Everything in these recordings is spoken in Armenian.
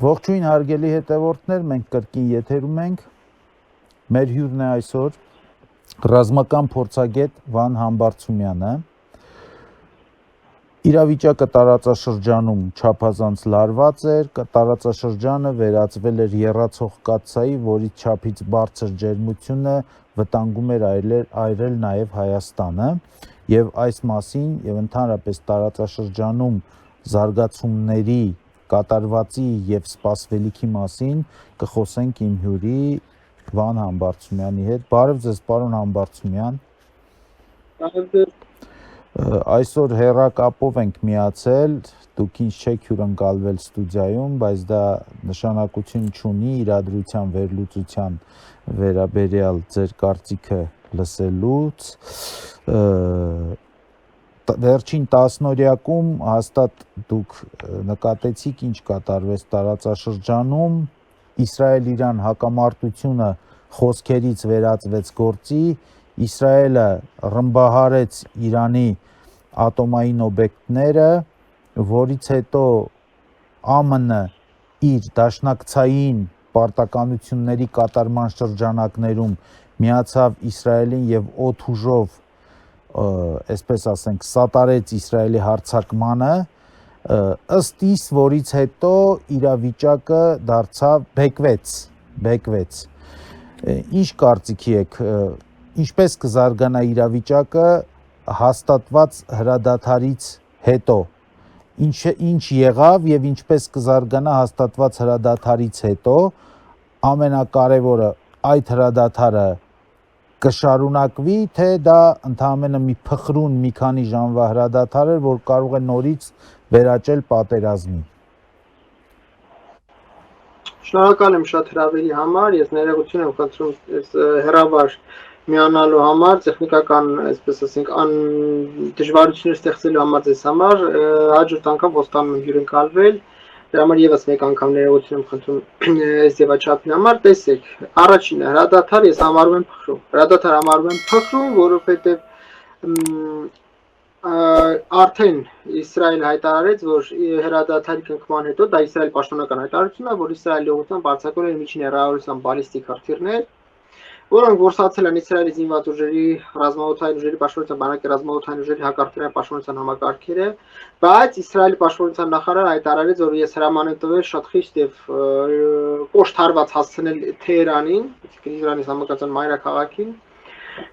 Ողջույն հարգելի հետևորդներ, մենք կրկին եթերում ենք։ Մեր հյուրն է այսօր ռազմական փորձագետ Վան Համբարձումյանը։ Իրավիճակը տարածաշրջանում չափազանց լարված էր, տարածաշրջանը վերածվել էր եռացող կաթսայի, որից չափից բարձր ջերմությունը վտանգում էր այրել նաև Հայաստանը, եւ այս մասին եւ ընդհանրապես տարածաշրջանում զարգացումների կատարվածի եւ սպասվելիքի մասին կխոսենք իմ հյուրի Վան Համբարձումյանի հետ։ Բարև ձեզ, պարոն Համբարձումյան։ Բարև ձեզ։ Այսօր հեռակապով ենք միացել, դուք ինձ չեք հյուրընկալվել ստուդիայում, բայց դա նշանակություն չունի իրադրության վերլուծության վերաբերյալ ձեր կարծիքը լսելուց։ Վերջին տասնօրյակում հաստատ դուք նկատեցիք ինչ կատարվեց տարածաշրջանում, Իսրայել-Իրան հակամարտությունը խոսքերից վերածվեց գործի, Իսրայելը ռմբահարեց Իրանի ատոմային օբյեկտները, որից հետո ԱՄՆ իր դաշնակցային պարտականությունների կատարման շրջանակներում միացավ Իսրայելին եւ օդուժով այսպես ասենք, սատարեց Իսրայելի հարձակմանը, ըստ իս, որից հետո իրավիճակը դարձավ բեկվեց։ Ինչ կարծիքի եք, ինչպես կզարգանա իրավիճակը հաստատված հրադադարից հետո, ինչ եղավ եւ ինչպես կզարգանա հաստատված հրադադարից հետո, ամենակարևորը այդ հրադադարը կշարունակվի, թե դա ընդհանրապես մի փխրուն մի քանի ժամվա հրադադար էր, որ կարող է նորից վերաճել պատերազմի։ Շնորհակալ եմ շատ հրավերի համար, ես ներողություն եմ խնդրում այս հեռավար միանալու համար, տեխնիկական, այսպես ասենք, դժվարություններ ստեղծելու համար ձեզ համար, հաջորդ անգամ ոստանում եմ հյուրընկալվել, դրա համար եւս մեկ անգամ ներողություն եմ խնդրում այս ձևաչափի համար, տեսեք, առաջինը հրադադար ես համարում եմ փխրուն, հրադադար համարում եմ փխրուն, որովհետեւ արդեն Իսրայելը հայտարարեց, որ հրադադարի կնքման հետո դա Իսրայելի պաշտոնական հայտարարությունն է, որ Իսրայելի ուղղությամբ արձակվել են միջին հեռավորության բալիստիկ հրթիռներ, որոնք գործածել են Իսրայելի զինված ուժերի, ռազմաօդային ուժերի պաշտպանության բանակի ռազմաօդային ուժերի հակարդյունային պաշտպանության համակարգերը, բայց Իսրայելի պաշտպանության նախարարը հայտարարեց, որ ես հրաման եմ տվել շատ խիստ եւ կոշտ հարված հասցնել Թեհրանին, Իրանի Իսլամական մայրաքաղաքին։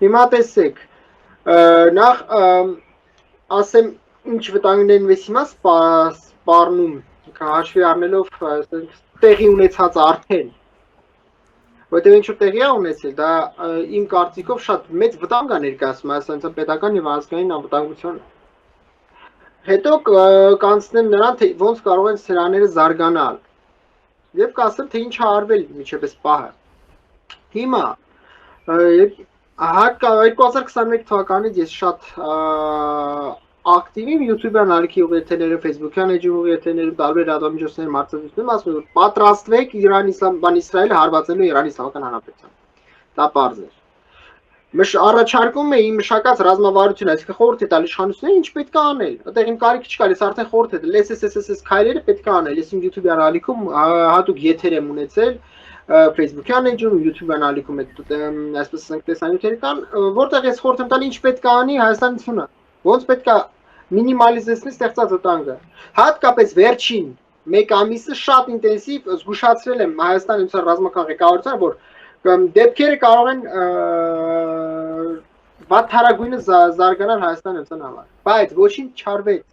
Հիմա տեսեք, նախ ասեմ ինչ վտանգներն ես հիմա սպառնում, հաշվի առնելով տեղի ունեցած արդեն, որտեղ ինչ որ տեղի է ունեցել, դա իմ կարծիքով շատ մեծ վտանգ է ներկայացնում Հայաստանի պետական եւ ազգային անվտանգության։ Հետո կանցնեմ նրան, թե ոնց կարող են սրաները զարգանալ եւ կասեմ, թե ինչ է արվել մինչեւ այս պահը։ Հիմա 2021 թվականից ես շատ ակտիվ եմ YouTube-յան ալիքի ուղիաթերներում, Facebook-յան էջի ուղիաթերներում, տարբեր լրատվամիջոցներում արտադրությունում, ասում եմ, պատրաստվեք Իսրայելը հարվածելու Իրանի Իսլամական Հանրապետության։ Դա պարզ էր։ Առաջարկում էի մշակած ռազմավարություն, այսինքն խորհուրդ է տալ իշխանություններին ինչ պետք է անել։ Այդտեղ իմ կարիք չկար, ես արդեն խորհուրդ է տալ, SSSS քայլերը պետք է անել։ Ես իմ YouTube-յան ալիքում հատուկ եթեր եմ ունեցել, Facebook-յան էջում, YouTube-յան ալիքում այսպես ասենք տեսանյութեր կան, որտեղ ես խորհուրդ եմ տալ ինչ պետք է անի Հայաստանությունը, ոնց պետք է մինիմալիզեցնել ստեղծած վտանգը։ Հատկապես վերջին մեկ ամիսը շատ ինտենսիվ զգուշացրել եմ Հայաստանի ռազմական ղեկավարությանը, որ դեպքերը կարող են վատթարագույնը զարգանալ Հայաստանի համար, բայց ոչինչ չարվեց։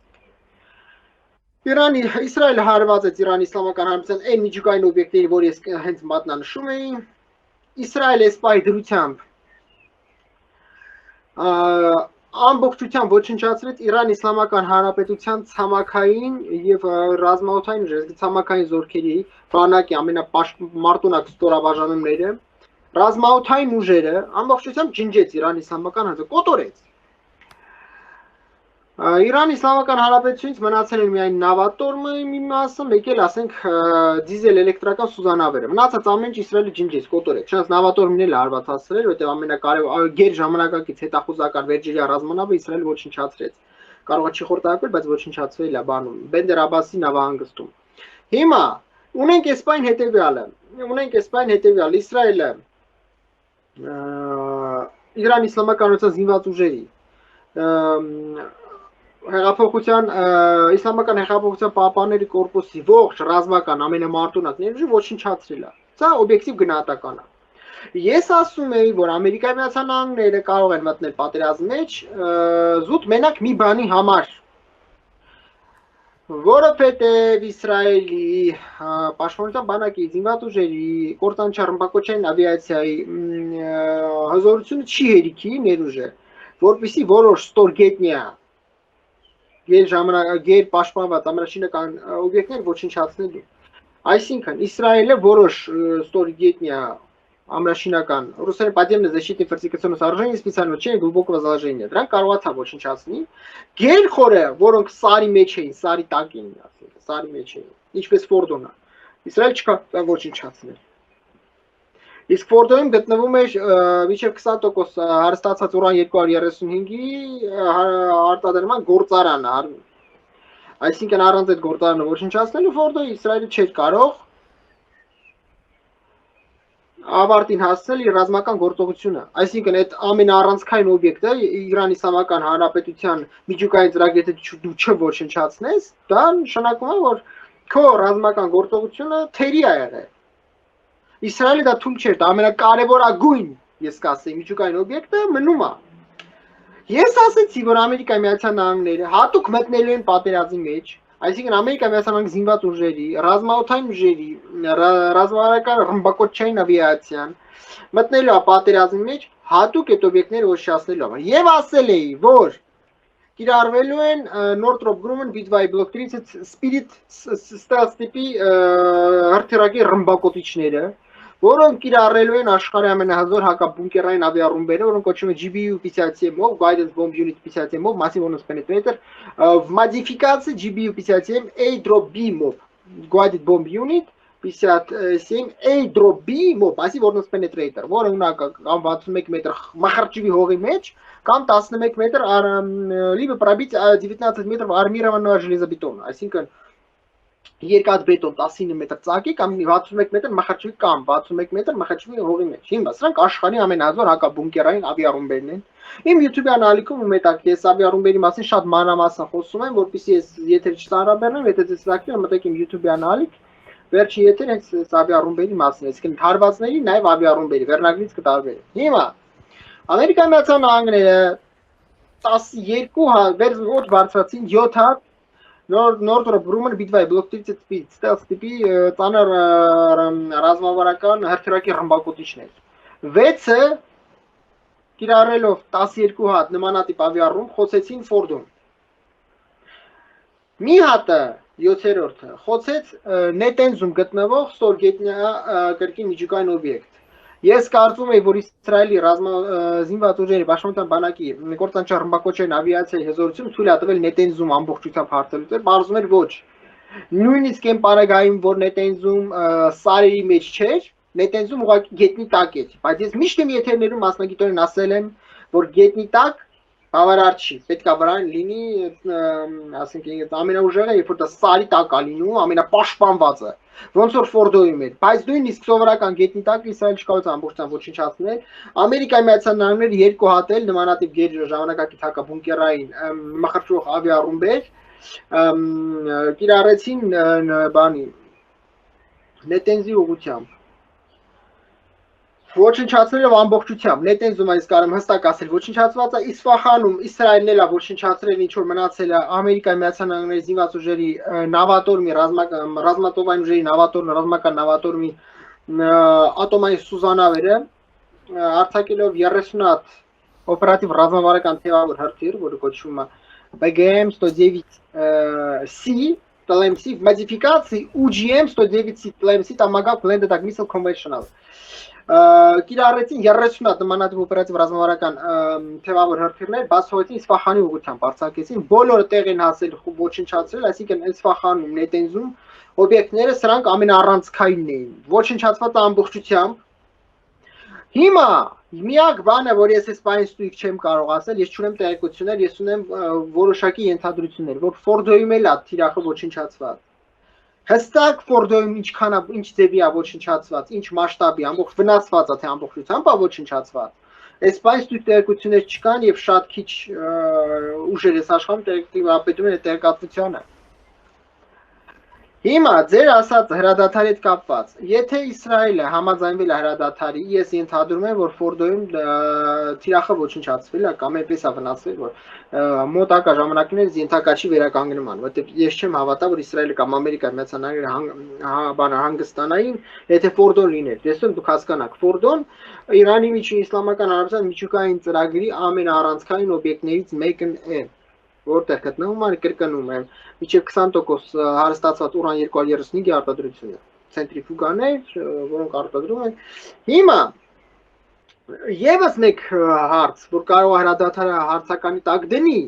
Իսրայելը հարվածեց Իրանի Իսլամական Հանրապետության այն միջուկային օբյեկտների, որ ես հենց մատնանշում էի, Իսրայելը սպայի դրությամբ ամբողջությամբ ոչնչացրեց Իրան Իսլամական Հանրապետության ցամաքային եւ ռազմաօդային ուժերի ցամաքային զորքերի բանակի ամենամարտունակ ստորաբաժանումները, ռազմաօդային ուժերը ամբողջությամբ ջնջեց Իրան Իսլամական Հանրապետությունը, կոտորեց։ Իրան Իսլամական Հանրապետությունից մնացել են միայն նավատորմը մի մասը, մեկ էլ ասենք դիզել էլեկտրական սուզանավերը։ Մնացած ամեն ինչ Իսրայելը ջնջեց, կոտորեց։ Չնայած նավատորմն էլ հարվածացրել, որտեղ ամենակարևոր գեր ժամանակակից հետախուզական վերջերյա ռազմանավը Իսրայելը ոչնչացրեց։ Կարող է չի խորտակվել, բայց ոչնչացվել է բանում Բենդեր Աբասի նավահանգստում։ Հիմա Ունենք այս բան հետեւյալը։ Իսրայելը Իրան իսլամականության զինված ուժերի հեղափոխության իսլամական հեղափոխության պահպանների կորպուսի ողջ ռազմական ամենամարտունակ ներուժը ոչնչացրել է։ Սա օբյեկտիվ գնահատական է։ Ես ասում եի, որ Ամերիկայի Միացյալ Նահանգները կարող են մտնել պատերազմի մեջ զուտ մենակ մի բանի համար, որովհետև Իսրայելի պաշտպանության բանակի զինված ուժերի կործանիչ ռմբակոչային ավիացիայի հզորությունը չի հերիքի ներուժը, որպեսզի որոշ ստորգետնյա գեր պաշտպանված ամրաշինական օբյեկտներ ոչնչացնելու։ Այսինքն Իսրայելը որոշ ստորգետնյա ամրաշինական ռուսերեն подземной защитной фортификационной сооружения специального назначения глубокого заложения դրանք կարողացա ոչնչացնի գերխորը, որոնք սարի մեջ էին, սարի տակ էին, ասենք, սարի մեջ էին, ինչպես Ֆորդոնը։ Իսրայել չկարողացավ ոչնչացնել։ Իսկ Ֆորդոյում գտնվում էր մինչև 20% հարստացած ուրան 235-ի արտադրման գործարանը, այսինքն առանց այդ գործարանը ոչնչացնելու Ֆորդոյի Իսրայելը չէր կարող ավարտին հասնել իր ռազմական գործողությունը, այսինքն այդ ամենաառանցքային օբյեկտը Իրան Իսլամական Հանրապետության միջուկային ծրագրերը դու չոչնչացնես, դա նշանակում է, որ քո ռազմական գործողությունը թերի է եղել։ Իսրայելը դա թույլ չէր, դա ամենակարևորագույն, ես կասեի, միջուկային օբյեկտը մնում է։ Ես ասեցի, որ Ամերիկայի Միացյալ Նահանգները հատուկ մտնելու են պատերազմի մեջ, այսինքն Ամերիկայի Միացյալ Նահանգների զինված ուժերի, ռազմաօդային ուժերի, ռազմավարական ռմբակոչային ավիացիան մտնելու է պատերազմի մեջ հատուկ այդ օբյեկտները ոչնչացնելու համար։ Եվ ասել էի, որ կիրառվելու են Northrop Grumman Bidwai Block 30 Spirit Stealth տիպի հրթիռակի ռմբակոծիչները, որոնք կիրառելու են աշխարհի ամենահզոր հակաբունկերային ավիառումբերը, որոնք կոչվում են GBU-57-ով, Guidance Bomb Unit 57-ով, Massive Ordnance Penetrator, в модификации GBU-57 A-B-ով, Guided Bomb Unit 57 A-B-ով, Massive Ordnance Penetrator, որը ունակ կամ 61 մետր մախարճիվի հողի մեջ, կամ 11 մետր либо пробить 19 метров армированного железобетона, այսինքն երկաթ բետոն 19 մետր ծակի կամ 61 մետր մախարճիվի կամ 61 մետր մախարճիվի հողի մեջ։ Հիմա սրանք աշխարհի ամենահզոր հակաբունկերային ավիառումբերն են։ Իմ YouTube-յան ալիքում մետակ ես ավիառումբերի մասին շատ մանրամասն խոսում եմ, որպեսզի ես եթեր չծանրաբեռնեմ, եթե դες լակտի մտեք իմ YouTube-յան ալիք, վերջի եթեր հենց ավիառումբերի մասին, այսինքն հարվածների, նաև ավիառումբերի վերնագրից կտարբեր։ Հիմա Ամերիկայի Միացյալ Նահանգները 12 ոչ բարձրացին 7 հատ Northrop Grumman Bidwai Block 30 Stealth տիպի ծանր ռազմավարական հրթիռակի ռմբակոծիչներ։ 6-ը կիրառելով 12 հատ նմանատիպ ավիառում խոցեցին Ֆորդոն։ Մի հատը 7-րդը խոցեց նետենզում գտնվող ստորգետնյա կրկին միջուկային օբյեկտ։ Ես կարծում եմ, որ Իսրայելի զինված ուժերի պաշտպանության բանակի կործանիչ ռմբակոչային ավիացիայի հզորությունը թույլ է տվել նետենզում ամբողջությամբ հարցելուց, բարձում էր ոչ։ Նույնիսկ այն պարագայում, որ նետենզում սարերի մեջ չէր, նետենզում ուղղակի գետնի տակ էր, բայց ես միշտ իմ եթերներում մասնագիտորեն ասել եմ, որ գետնի տակ բավարար չի, պետք է վրան լինի, ասենք ամենաուժեղը, երբ որ դա սարի տակ է լինում, ամենապաշտպանվածը, ոնց որ Ֆորդոյում էր, բայց նույնիսկ սովորական գետնի տակ Իսրայել չկարողացավ ամբողջությամբ ոչնչացնել։ Ամերիկայի Միացյալ Նահանգները 2 հատ էլ նմանատիպ ժամանակակից հակաբունկերային մխրճող ավիառումբեր կիրառեցին բանի նետենզի ուղղությամբ։ Ոչնչացնելով ամբողջությամբ, նետենզում այս կարամ հստակ ասել, ոչնչացված է Իսֆահանում, Իսրայելն էլ է ոչնչացրել, ինչ որ մնացել է Ամերիկայի Միացյալ Նահանգների զինված ուժերի նավատորմի, ռազմատովային ուժերի նավատորմի, ռազմական նավատորմի ատոմային սուզանավերը, արձակելով 30 հատ օպերատիվ ռազմավարական թեւավոր հրթիռ, որը կոչվում է BGM-109C, TLMC, в модификации UGM-109C, TLMC, Tomahawk Landed Missile Conventional։ Կիրառեցին 30 հատ նմանատիպ օպերատիվ ռազմավարական թեւավոր հրթիռներ, բացվեցին Իսֆահանի ուղղությամբ արձակեցին, բոլորը տեղ են հասել ոչնչացրել, այսինքն Իսֆահանում, նետենզում օբյեկտները սրանք ամենաառանցքայինն էին, ոչնչացված ամբողջությամբ։ Հիմա միակ բանը, որ ես այս բանից ստույգ չեմ կարող ասել, ես չունեմ տեղեկություններ, ես ունեմ որոշակի ենթադրություններ, որ Ֆորդոյում էլ է թիրախը ոչնչացված։ Հստակ Ֆորդոյում ինչ ձևի է ոչնչացված, ինչ մասշտաբի, ամբողջ վնասված է թե ամբողջությամբ է ոչնչացված։ Այս բան ստուգություններ չկան եւ շատ քիչ ուժեր էս աշխարհում տեղեկատվություն է տեղեկատվությանը։ Հիմա ձեր ասած հրադադարի հետ կապված, եթե Իսրայելը համաձայնվել է հրադադարի, ես ենթադրում եմ, որ Ֆորդոյում թիրախը ոչնչացվել է կամ այնպես է վնասվել, որ մոտակա ժամանակներից ենթակա չի վերականգնման, որտեղ ես չեմ հավատա, որ Իսրայելը կամ Ամերիկայի Միացյալ Նահանգները հանգստանային, եթե Ֆորդոն լիներ։ Տեսնում դուք հասկանաք, Ֆորդոն Իրանի Իսլամական Հանրապետության միջուկային ծրագրի ամենաառանցքային օբյեկտներից մեկն է, որտեղ գտնվում է կրկնում եմ մինչև 20% հարստացված ուրան 235-ի արտադրությունը, ցենտրիֆուգաներ, որոնք արտադրում են։ Հիմա եւս մեկ հարց, որ կարող է հրադադարը հարցականի տակ դնի։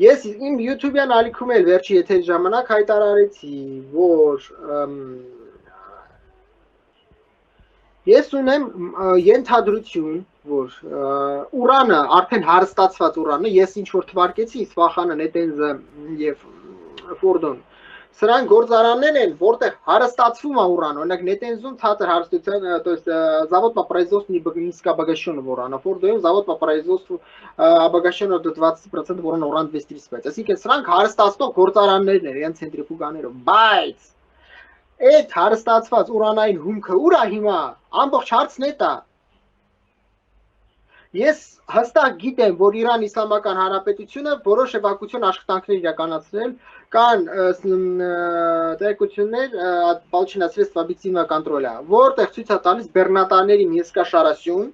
Ես իմ YouTube-յան ալիքում էլ վերջի եթերի ժամանակ հայտարարեցի, որ ես ունեմ ենթադրություն, որ ուրանը, արդեն հարստացված ուրանը, ես ինչ որ թվարկեցի, Իսֆախանը, Նետենզը եւ Ֆորդոն, սրանք գործարաններ են, որտեղ հարստացվում է ուրան, օրինակ Նետենզում ցածր հարստության, то есть завод по производству низкообогащенного урана, Ֆորդոյում завод по производству обогащенного до 20% уран 235, այսինքն սրանք հարստացնող գործարաններն են, իրենց ցենտրիֆուգաներով, բայց այդ հարստացված ուրանային հումքը ուր է հիմա, ամբողջ հարցն է դա։ Ես հստակ գիտեմ, որ Իրան Իսլամական Հանրապետությունը որոշ էվակուացիոն աշխատանքներ իրականացրել, կան տեղեկություններ Получено средства объективного контроля, որտեղ ցույց է տալիս բեռնատարների Մեսկա Շարասյուն,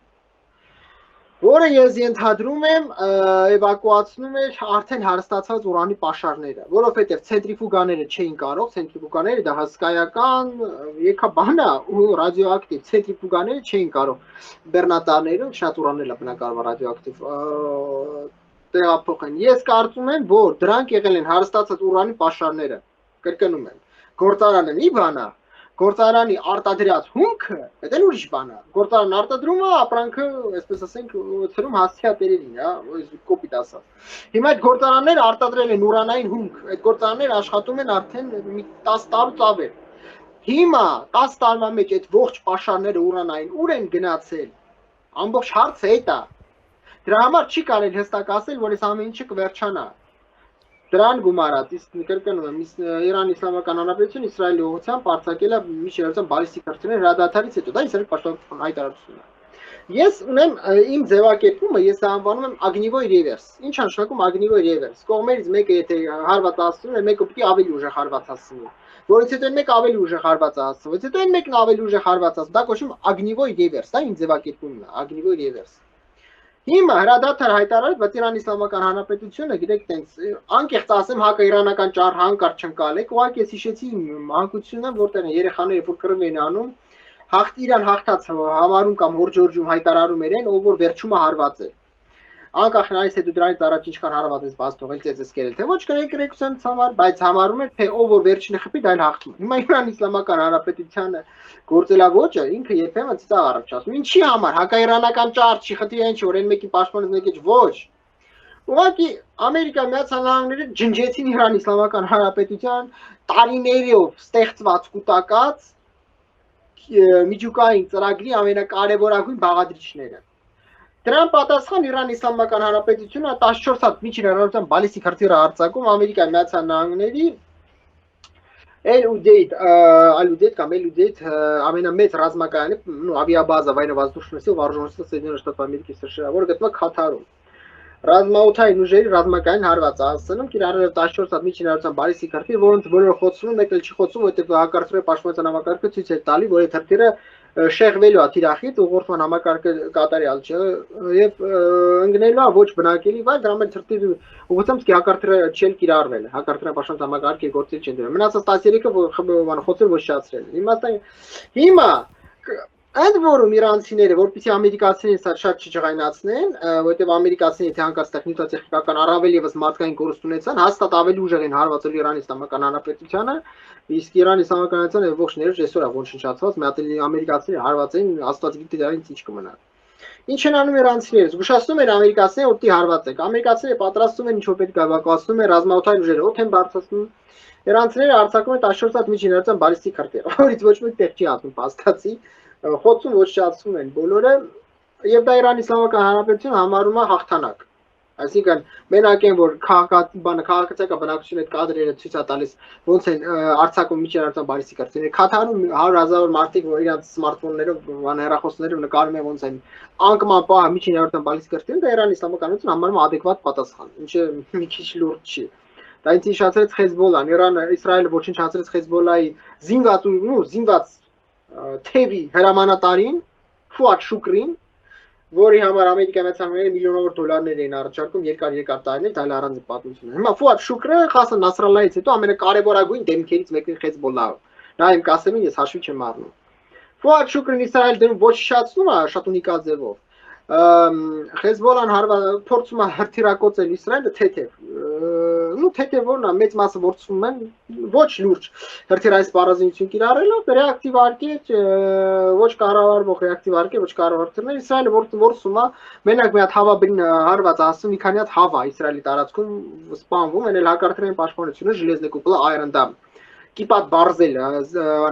որը ես ենթադրում եմ էվակուացնում էր արդեն հարստացած ուրանի պաշարները, որովհետև ցենտրիֆուգաները չէին կարող, ցենտրիֆուգաները դա հսկայական եկաբան է ու ռադիոակտիվ, ցենտրիֆուգաները չէին կարող բեռնատարներում շատ ուրաններ է բնակարար ռադիոակտիվ տեղափոխեն։ Ես կարծում եմ, որ դրանք եղել են հարստացած ուրանի պաշարները, կրկնում եմ, գործարանը մի բան է, գործարանի արտադրած հումքը, դա էլ ուրիշ բան է։ Գործարան արտադրումը ապրանքը, այսպես ասենք, ծրում հասցեա տերերին, հա, կոպիտ ասած։ Հիմա այդ գործարանները արտադրել են ուրանային հումք, այդ գործարանները աշխատում են արդեն 10 տարուց ավել։ Հիմա 10 տարվա մեջ այդ ողջ պաշարները ուրանային ուր են գնացել։ Ամբողջ հարցը դա է։ Դրա համար չի կարելի հստակ ասել, որ այս ամեն ինչը կվերջանա։ Դրան գումարած, իսկ կրկնում եմ, Իրան Իսլամական Հանրապետությունը Իսրայելի ուղղությամբ արձակել է միջերկրական բալիստիկ հրթիռներ հրադադարից հետո, դա Իսրայելի պաշտպանության հայտարարությունն է։ Ես ունեմ իմ ձևակերպումը, ես անվանում եմ Ագնիվոյ ռևերս։ Ինչ է նշանակում Ագնիվոյ ռևերս։ Կողմերից մեկը եթե հարված հասցնում է, մեկը պիտի ավելի ուժեղ հարված հասցնի։ Որից հետո մեկ ավելի ուժեղ հարված հասցնի, հետո այն մեկն ավելի ուժեղ հարված հասցնի։ Դա կոչվում Ագնիվոյ ռևերս, դա իմ ձևակերպումն է, Ագնիվոյ ռևերս։ Հիմա հրադադար հայտարարել, բայց Իրան Իսլամական Հանրապետությունը, գիտեք, տենց անկեղծ ասեմ, հակաիրանական ճար հանկարծ չընկալեք, ուղղակի ես հիշեցի մանկությունը, որտեղ երեխաները որ կռիվ են անում, Իրան հաղթած համարում կամ հորջորջում հայտարարում են, ով որ վերջումը հարված է։ Անկախ նրանից հետո դրանից առաջ ինչքան հարված ես բաց թողել ծեծես կերել, թե ոչ կրեկրեկցիոնից համար, բայց համարում են, թե ով որ վերջինը խփի, դա էլ հաղթում։ Հիմա Իրան Իսլամական Հանրապետությանը գործելավոճը ինքը երբեմն ցած առաջացնում։ Ինչի համար հակաիրանական ճարտ չի խնդիր այն չի, որ այն մեկի պաշտպանից մեկի ոչ։ Ուղղակի Ամերիկայի Միացյալ Նահանգները ջնջեցին Իրան Իսլամական Հանրապետության տարիներով ստեղծված կուտակած միջուկային ծրագրի ամենակարևորագույն բաղադրիչները։ Դրան պատասխան Իրան Իսլամական Հանրապետությունը 14 հատ միջին հեռավորության բալիստիկ հրթիռ արձակում Ամերիկայի Միացյալ Նահանգների Al-Udeid կամ Al-Udeid ամենամեծ ռազմակայանը, ավիաբազա военно-воздушных сил вооруженных сил Соединенных Штатов Америки США, որը գտնվում է Քաթարում։ Ռազմաօդային ուժերի ռազմակայան հարված ասնում, կիրառելով 14 հատ միջին հեռավորության բալիստիկ հրթիռ, որոնց բոլորը խոցվում են, մեկը չի խոցվում, որտեղ հակարծրի պաշտպանության համակարգը ցույց է տալի, որ այդ հրթիռը շեղվելու է թիրախից ուղղորդման համակարգը կատարյալ չէ եւ ընկնելու է ոչ բնակելի վայր, դրա մեջ հրթիռի ուղղությամբ սկի հակարծրը չել կիրառվել, հակարծրի պաշտպանության համակարգի գործել չեն դրել։ Մնացած 13-ը խոցել ոչնչացրել։ Հիմա Ընդ որում իրանցիները, որպեսզի ամերիկացիներին սա շատ չջղայնացնեն, որտեղ ամերիկացիները թե հանկարծ տեխնիկա-տեխնիկական առավել եւս մարդկային կորուստ ունեցան, հաստատ ավելի ուժեղ են հարվածել Իրան Իսլամական Հանրապետությանը, իսկ Իրան Իսլամական Հանրապետությունը ողջ ներուժ այսօր է ոչնչացված, մի հատ ամերիկացիները հարվածեն, աստված գիտի դրանից ինչ կմնա։ Ինչ են անում իրանցիները, զգուշացնում են ամերիկացիները, որ դի հարվածեք։ Ամերիկացիները պատրաստում են ինչ որ պետք է, էվակուացնում են ռազմաօդային ուժերը, օդ են բարձրացնում։ Իրանցիները արձակում են 14 հատ միջիներացիոն բալիստիկ քարտեր, որից ոչ մեկ տեղ չի ասում փաստացի, խոցում ոչ շացում են բոլորը, եւ դա Իրանի Իսլամական Հանրապետությունը համարում է հաղթանակ։ Այսինքն մենակ են որ քաղաքացիական բնակչության այդ կադրերը ցույց է տալիս ոնց են արձակում միջիներացիոն բալիստիկ քարտերը։ Քաթարում 100,000 մարդիկ որ իրանց սմարթֆոններով, հեռախոսներով նկարում են ոնց են անկման պահ միջիներացիոն բալիստիկ քարտերը, դա Իրանի Իսլամական Հանրապետությունը համարում է adekvat պատասխան, ինչը մի քիչ լուրջ չի։ Դա ինձ հիշացրեց Հեզբոլլան, Իրանը, Իսրայելը ոչնչացրեց Հեզբոլլայի զինված թևի հրամանատարին Ֆուադ Շուկրին, որի համար Ամերիկայի մեծամեծները միլիոնավոր դոլարներ էին առաջարկում երկար տարիներ, դա առանց պատմություն։ Հիմա Ֆուադ Շուկրը Խասան Նասրալլահից հետո ամենակարևորագույն դեմքերից մեկն է Հեզբոլլահը։ Նա իմ կասեմին ես հաշվի չեմ առնում։ Ֆուադ Շուկրին Իսրայել դնում ոչնչացնում է շատ ունիկալ ձևով։ Հեզբոլլան փորձում է հրթիռակոծել Իսրայելը թեթև։ Թեթև որն է մեծ մասը ворցվում են ոչ լուրջ հրթիռային սպառազինություն կիրառելով ռեակտիվ արկեր ոչ կառավարվող ռեակտիվ արկեր ոչ կառավարող հրթիռներ Իսրայելը ворցում է մենակ մի հատ հավաբին հարված ասում մի քանի հատ հավա Իսրայելի տարածքում սպանվում են էլ հակարդյունային պաշտպանությունը Ժելեզնե կուպլա Iron Dome կիպատ բարձել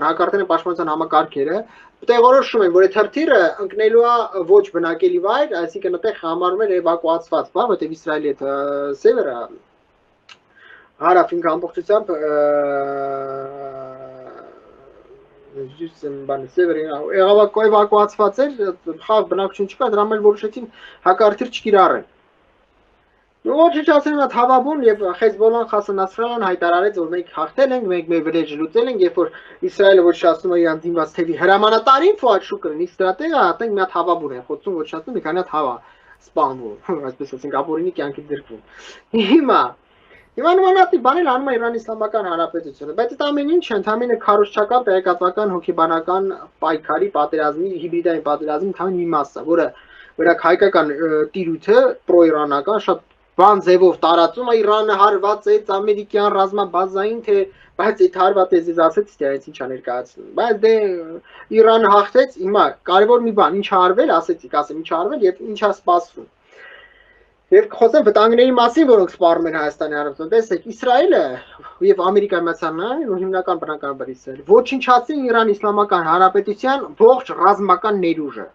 հակարդյունային պաշտպանության համակարգերը տեղորոշում են որ այդ հրթիռը ընկնելու է ոչ բնակելի վայր այսինքն այդտեղ համարվում է էվակուացված բա որտեղ Իսրայելի այդ սևերը հարավին ամբողջությամբ էվակուացված էր խաղ բնակչություն չկա դրա համար որոշեցին հակարդիր չկիրառեն ոչնչացրին այդ հավաբուն եւ Հեզբոլլան Խասան Նասրալլահն հայտարարեց որ մենք հաղթել ենք մենք մեր վրեժ լուծել ենք երբ որ Իսրայելը ոչնչացնում է իրան դիմված թևի հրամանատարին Ֆուադ Շուկրին իստրատեգը հատենք մի հատ հավաբուն են խոցում ոչնչացնում մի քանի հատ հավա սպանվում այսպես ասենք ապօրինի կյանքի դրվում Հիմա նմանատիպ բաներ անում է Իրանի Իսլամական Հանրապետությունը, բայց այդ ամեն ինչը ընդհանրապես քարոզչական, տեղեկատվական, հոգեբանական պայքարի, պատերազմի, հիբրիդային պատերազմի ընդհանուր մի մաս է, որը հայկական տիրույթը պրոիրանական շատ բան ձևով տարածում է Իրանը հարված է ամերիկյան ռազմաբազային, թե բայց այդ հարվածը ես ասեցի, թե այս ինչա ներկայացնում։ Բայց դե Իրանը հաղթեց, հիմա կարևոր մի բան, ինչ արվել, ասեցի, ասեմ, ինչ արվել եւ ինչա սպասվում։ Եվ խոսեմ վտանգների մասին, որոնք սպառնում են Հայաստանի Հանրապետություն։ Տեսեք, Իսրայելը եւ Ամերիկայի մեծամեծները, հիմնական բնականաբար Իսրայելը, ոչնչացին Իրանի Իսլամական Հանրապետության ողջ ռազմական ներուժը։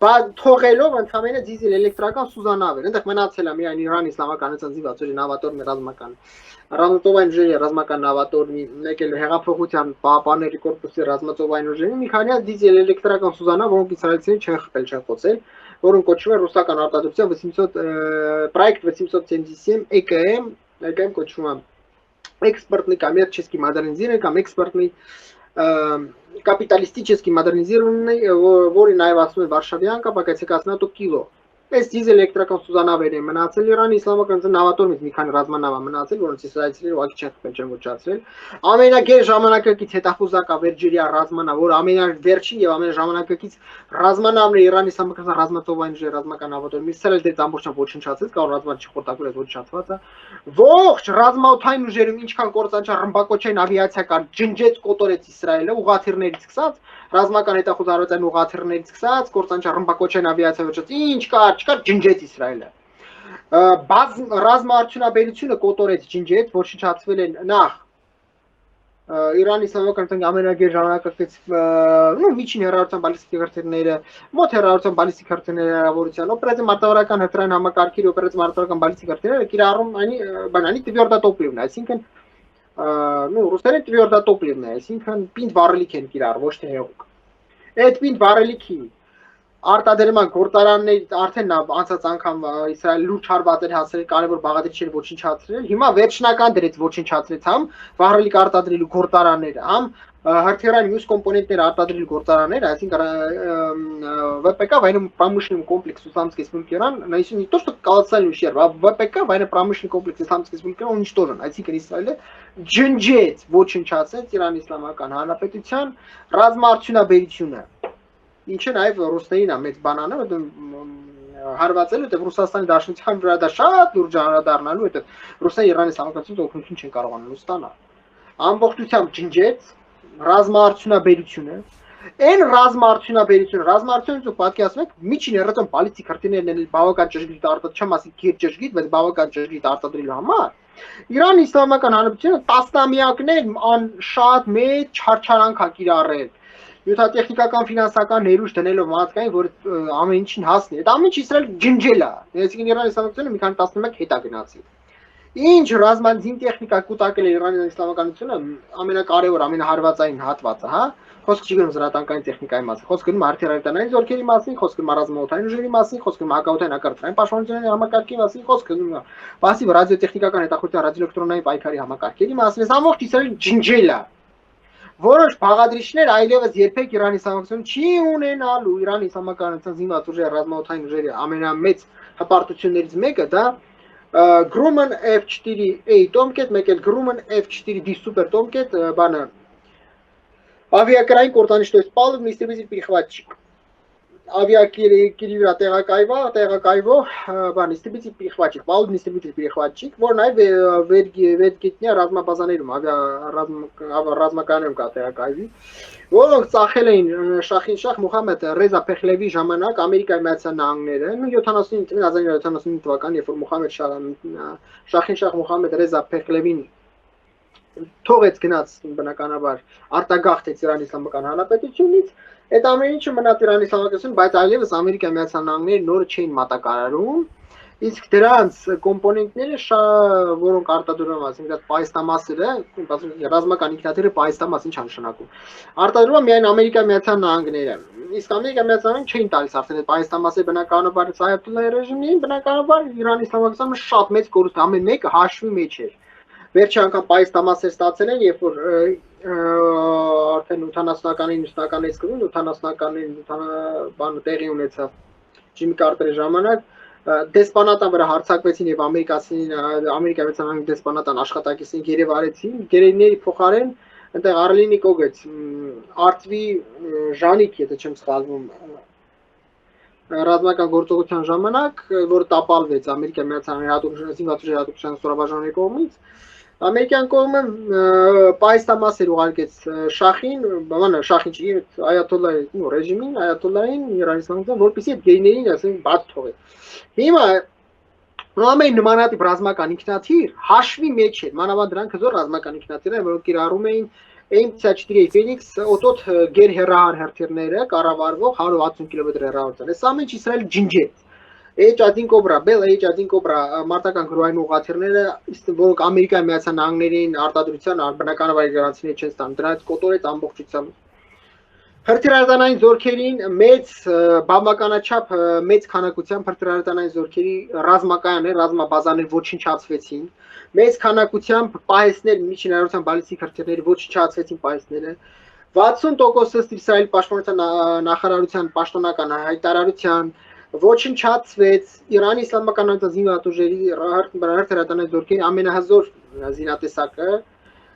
Բայց թողելով ընդհանրապես դիզել էլեկտրական սուզանավեր, այնտեղ մնացել է միայն Իրանի Իսլամական Հանրապետության նավատորմի ռազմական ռազմածովային ուժերի ռազմական նավատորմի, մեկ էլ հեղափոխության պահապանների կորպուսի ռազմածովային ուժերի մի քանի դիզել էլեկտրական սուզանավ, որոնք իսրայելցիները չեն խփել, չեն խոցել, որոնք կոչվում են ռուսական արտադրության 800 проект 877 ЭКМ կոչվում է экспортный коммерческий модернизированный կամ экспортный կապիտալիստический մոդեռնիզիրованный, որի նաև ասում է Վարշավյան կապակցիկացնատու կիլո։ Այս դիզել էլեկտրական սուզանավեր են մնացել Իրանի Իսլամական նավատորմից մի քանի ռազմանավ մնացել, որոնց իսրայելցիները ուղղակի չեն ոչնչացրել։ Ամենագեր ժամանակակից հետախուզակա վերջերյա ռազմանավ, որ ամենավերջին եւ ամենաժամանակակից ռազմանավն է Իրանի Իսլամական ռազմածովային ուժերի ռազմական նավատորմի Իսրայելը դեռ ամբողջությամբ ոչնչացրեց, կարող ռազման չխորտակուրած ոչնչացված է։ Ողջ ռազմաօթային ուժերում ինչքան կործանչա ռմբակոչային ավիացիա կար, ջնջեց կոտորեց Իսրայելը ուղաթիռներից սկսած ռազմական հետախուզարարության ուղաթիռներից սկսած կործանչա ռմբակոչային ավիացիա վերջից ինչ կար չկար ջնջեց Իսրայելը ռազմաարդյունաբերությունը կոտորեց ջնջեց ոչնչացվել են նախ Իրանի Իսլամական ամենագեր ժամանակակից միջին հեռավորության բալիստիկ հրթիռները մոտ հեռավորության բալիստիկ հրթիռների հեռավորության օպերատիվ մարտավարական հրթիռային համակարգերի օպերատիվ մարտավարական բալիստիկ հրթիռները կիրառում բանանի տվյորդատոպլիվն է այսինքն ռուսերեն տվյորդատոպլիվն է այսինքն պինդ վառելիք են կիրառ ոչ թե հեղուկ այդ պինդ վառելիքի արտադրման գործարաններ արդեն անցած անգամ Իսրայել լուրջ հարված էր հասել կարևոր բաղադրիչներ ոչնչացրել հիմա վերջնական դրեց ոչնչացրեց համ վառելիք արտադրելու գործարանները համ հրթիռային մյուս կոմպոնենտներ արտադրելու գործարանները այսինքն ВПК военно-промышленный комплекс Исламской Республики Иран нанесен не то что колоссальный ущерб а ВПК военно-промышленный комплекс Исламской Республики Иран уничтожен այսինքն Իսրայելը ջնջեց ոչնչացրեց Իրանի Իսլամական Հանրապետության ռազմաարդյունաբերությունը Ինչը նաև ռուսներին է մեծ բանանը, հարվածելու, որտեղ Ռուսաստանի Դաշնության վրա դա շատ լուրջ անդրադառնալու, որտեղ ռուսները Իրանի Իսլամական օգնություն չեն կարողանում ստանալ։ Ամբողջությամբ ջնջեց ռազմաարդյունաբերությունը, Այն ռազմարտությունից ու պատկերացնում եք միջին հեռացան բալիստիկ հրթիռներն են բավական ճշգրիտ արտադրել, չեմ ասի քիչ ճշգրիտ, բայց բավական ճշգրիտ արտադրելու համար Իրանի Իսլամական Հանրապետությունը տասնամյակներ շատ մեծ չարչարանք է կիրառել յութատեխնիկական ֆինանսական ներուժ դնելով մարդկային, որ ամեն ինչին հասնի։ Այդ ամեն ինչ Իսրայել ջնջել է։ Այսինքն Իրանի Իսլամականությունը մի քանի 11 հետա գնացի։ Ինչ ռազմածին տեխնիկա կուտակել է Իրանի Իսլամականությունը ամենակարևոր, ամենահարվածային հատվածը, հա։ Խոսքը չի գնում զրատանկային տեխնիկայի մասին, խոսքը գնում արտիլերիական զորքերի մասին, խոսքը գնում ռազմաօդային ուժերի մասին, խոսքը գնում հակաօդային հակառակորդ պաշտպանության համակարգի մասին, խոսքը գնում պասիվ ռադիոտեխնիկական հետախուզության ռադիոէլեկտրոնային պայքարի համակարգերի մասին, այս ամբողջ Իսրայելը ջնջել է։ Որոշ բաղադրիչներ այլևս երբեք Իրանի Իսլամականությունը չի ունենալու Իրանի Իսլամականության զինված ուժերի ռազմաօդային ուժերի ամենամեծ հպարտություններից մեկը դա Grumman F4A տոմկետ, մեկ էլ Grumman F4D Super տոմկետ, բանը авиакрайн кортаниш, то есть палубный истребитель перехватчик. Ավիակիրիվրա տեղակայվող բան истребитель перехватчик, палубный истребитель перехватчик, որ նաև վերգետնյա ռազմաբազաներում, ռազմականներում կա տեղակայվի, որոնք ծախել էին Շախին Շախ Մուհամմեդ Ռեզա Փեխլևի ժամանակ Ամերիկայի Միացյալ Նահանգները 1979 թվականին, երբ որ Մուհամմեդ Շախին Շախ Մուհամմեդ Ռեզա Փեխլևին թողեց գնաց բնականաբար արտագաղթեց Իրանի Իսլամական Հանրապետությունից, այդ ամեն ինչը մնաց Իրանի Իսլամականություն, բայց այլևս Ամերիկայի Միացյալ Նահանգները նորը չէին մատակարարում, իսկ դրանց կոմպոնենտները որոնք արտադրվում, ասենք պայստամասերը, ռազմական ինքնաթիռը պայստամաս ինչ նշանակում։ Արտադրվում է միայն Ամերիկայի Միացյալ Նահանգները, իսկ Ամերիկայի Միացյալ Նահանգները չէին տալիս արդեն այդ պայստամասը բնականաբար Սայաթուլլահի ռեժիմին, բնականաբար Իրանի Իսլամականությունը շատ մեծ կորուստ ամեն մեկը հաշվի մեջ էր։ Վերջի անգամ պայստամասեր ստացել են, երբ որ արդեն 80-ականներին, 90-ականների սկզբին, 80-ականներին բանը տեղի ունեցավ Ջիմի Կարտերի ժամանակ, դեսպանատան վրա հարձակվեցին եւ Ամերիկայի Միացյալ դեսպանատան աշխատակիցին գերեվարեցին, գերեների փոխարեն այնտեղ Արլինի կողեց Արտվի Ժանիկ, եթե չեմ սխալվում, ռազմական գործողության ժամանակ, որը տապալվեց Ամերիկայի Միացյալ Նահանգների ստորաբաժանների կողմից, Ամերիկյան կողմը պայստամասեր ուղարկեց Շախին, բանը Շախին չի, Այաթոլլահի ռեժիմին, Այաթոլլահին Իրանի Իսլամական, որպեսզի այդ գեյներին ասենք բաց թողի։ Հիմա ամեն նմանատիպ ռազմական ինքնաթիռ հաշվի մեջ էր, մանավանդ դրանք հզոր ռազմական ինքնաթիռներ, որոնք կիրառում էին M54 Phoenix օտոտ գերհեռահար հրթիռները կառավարվող 160 կիլոմետր հեռավորության։ Այս ամեն ինչ Իսրայել ջնջեց։ H1 Cobra, Bell H1 Cobra մարտական գրոհային ուղղաթիռները, որոնք Ամերիկայի Միացյալ Նահանգներին արտադրության բնականաբար իրանցիները չեն ստանում, դրանից կոտորեց ամբողջությամբ։ Հրթիռահրետանային զորքերին մեծ բավականաչափ մեծ քանակությամբ հրթիռահրետանային զորքերի ռազմակայաններ, ռազմաբազաներ ոչնչացվեցին։ Մեծ քանակությամբ պահեստներ, միջին հեռավորության բալիստիկ հրթիռների ոչնչացվեցին պահեստները։ 60% Իսրայելի պաշտպանության նախարարության պաշտոնական հայտարարության ոչնչացվեց Իրանի Իսլամական Հանրապետության զինված ուժերի հրթիռահրետանային զորքերի ամենահզոր զինատեսակը,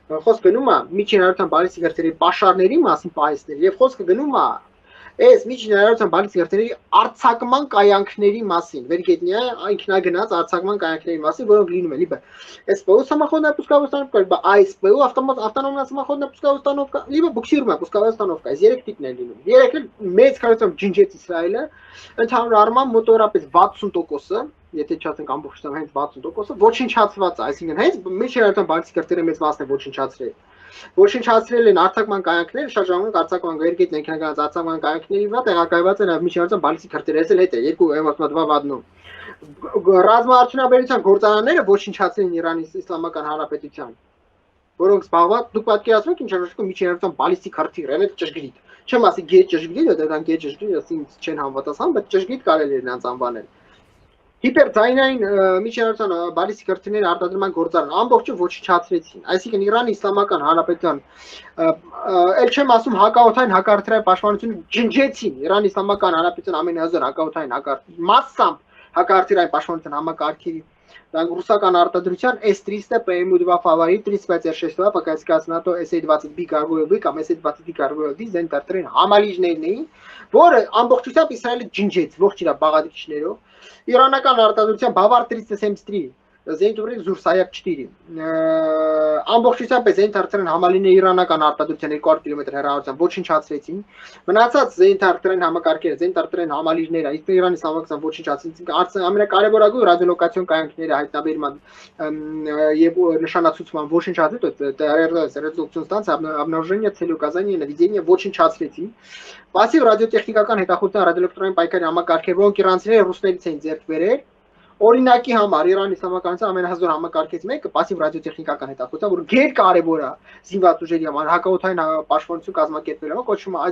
խոսքը գնում է միջին հեռավորության բալիստիկ հրթիռերի պաշարների մասին պահեստների եւ խոսքը գնում է այս միջին հեռավորության բալիստիկ հրթիռերի արձակման կայանքների մասին, վերգետնյա ինքնագնաց արձակման կայանքների մասին, որոնք լինում են լիբը ՍՊՈ самоходная пусковая установка, либо ԱՍՊՕ автономная самоходная пусковая установка, либо буксируемая пусковая установка, այս երեք տիպն են լինում։ Երեքն մեծ քանակությամբ ջնջեց Իսրայելը, ընդհանուր առմամբ մոտորապես 60%-ը, եթե չասենք ամբողջությամբ հենց 60%-ը ոչնչացված է, այսինքն հենց միջին հեռավորության բալիստիկ հրթիռի մեծ մասն է ոչնչացրել։ Ոչնչացրել են արձակման կայանքները, շատ ժամանակ արձակման վերգետնյա ինքնագնաց արձակման կայանքների վրա տեղակայված են միջին հեռավորության բալիստիկ հրթիռը, ես էլ հետ է երկու M2 ռազմաարդյունաբերության գործարանները ոչնչացրել են Իրանի Իսլամական Հանրապետության, որոնք զբաղված, դուք պատկերացնում եք ինչ նշանակում միջին հեռավորության բալիստիկ հրթիռ, այն է ճշգրիտ։ Չեմ ասի գետ ճշգրիտ, որտեղ դրանք գետ ճշգրիտ, ասինքն չեն համապատասխանում, բայց ճշգրիտ կարելի է նրանց անվանել։ Հիպերձայնային միջին հեռավորության բալիստիկ հրթիռների արտադրման գործարան ամբողջը ոչնչացրեցին, այսինքն Իրանի Իսլամական Հանրապետության ել չեմ ասում հակաօդային հակառակորդային պաշտպանությունը ջնջեցին Իրանի Իսլամական Հանրապետության ամենահզոր հակաօդային մասսամբ հակառակորդային պաշտպանության համակարգերի ռուսական արտադրության S-300 PM2 Favorite 35R6 показка НАТО SA-20B Gargoyle կամ SA-20B Gargoyle զենտարտրեն համալիժներն էին, որը ամբողջությամբ Իսրայելը ջնջեց ողջ իր բաղադրիչներով։ Իրանական արտադրության Bavar 373 Զենտուրիկ Զուրսայապ 4 ամբողջությամբ զենթարթրեն համալինի իրանական արտադրության 200 կիլոմետր հեռավորությամբ ոչնչացրեցին մնացած զենթարթրեն համակարգերը զենթարթրեն համալիրները իսկ Իրանի Իսլամական ոչնչացրեցին ամենակարևորագույն ռադիոլոկացիոն կայանքները հայտնաբերման եւ նշանացուցման ոչնչացրեց ռեզոլյուցիոն ստանց обнаружение целей указания наведения ոչնչացրեցին Պասիվ ռադիոտեխնիկական հետախուզության ռադիոէլեկտրոնային պայքարի համակարգեր, որոնք իրանցիները ռուսներից էին ձեռք բերել, օրինակի համար Իրանի Իսլամականության ամենահզոր համակարգից մեկը պասիվ ռադիոտեխնիկական հետախուզության, որ գերկարևոր է զինված ուժերի համար հակաօդային պաշտպանություն կազմակերպելու համար, կոչվում է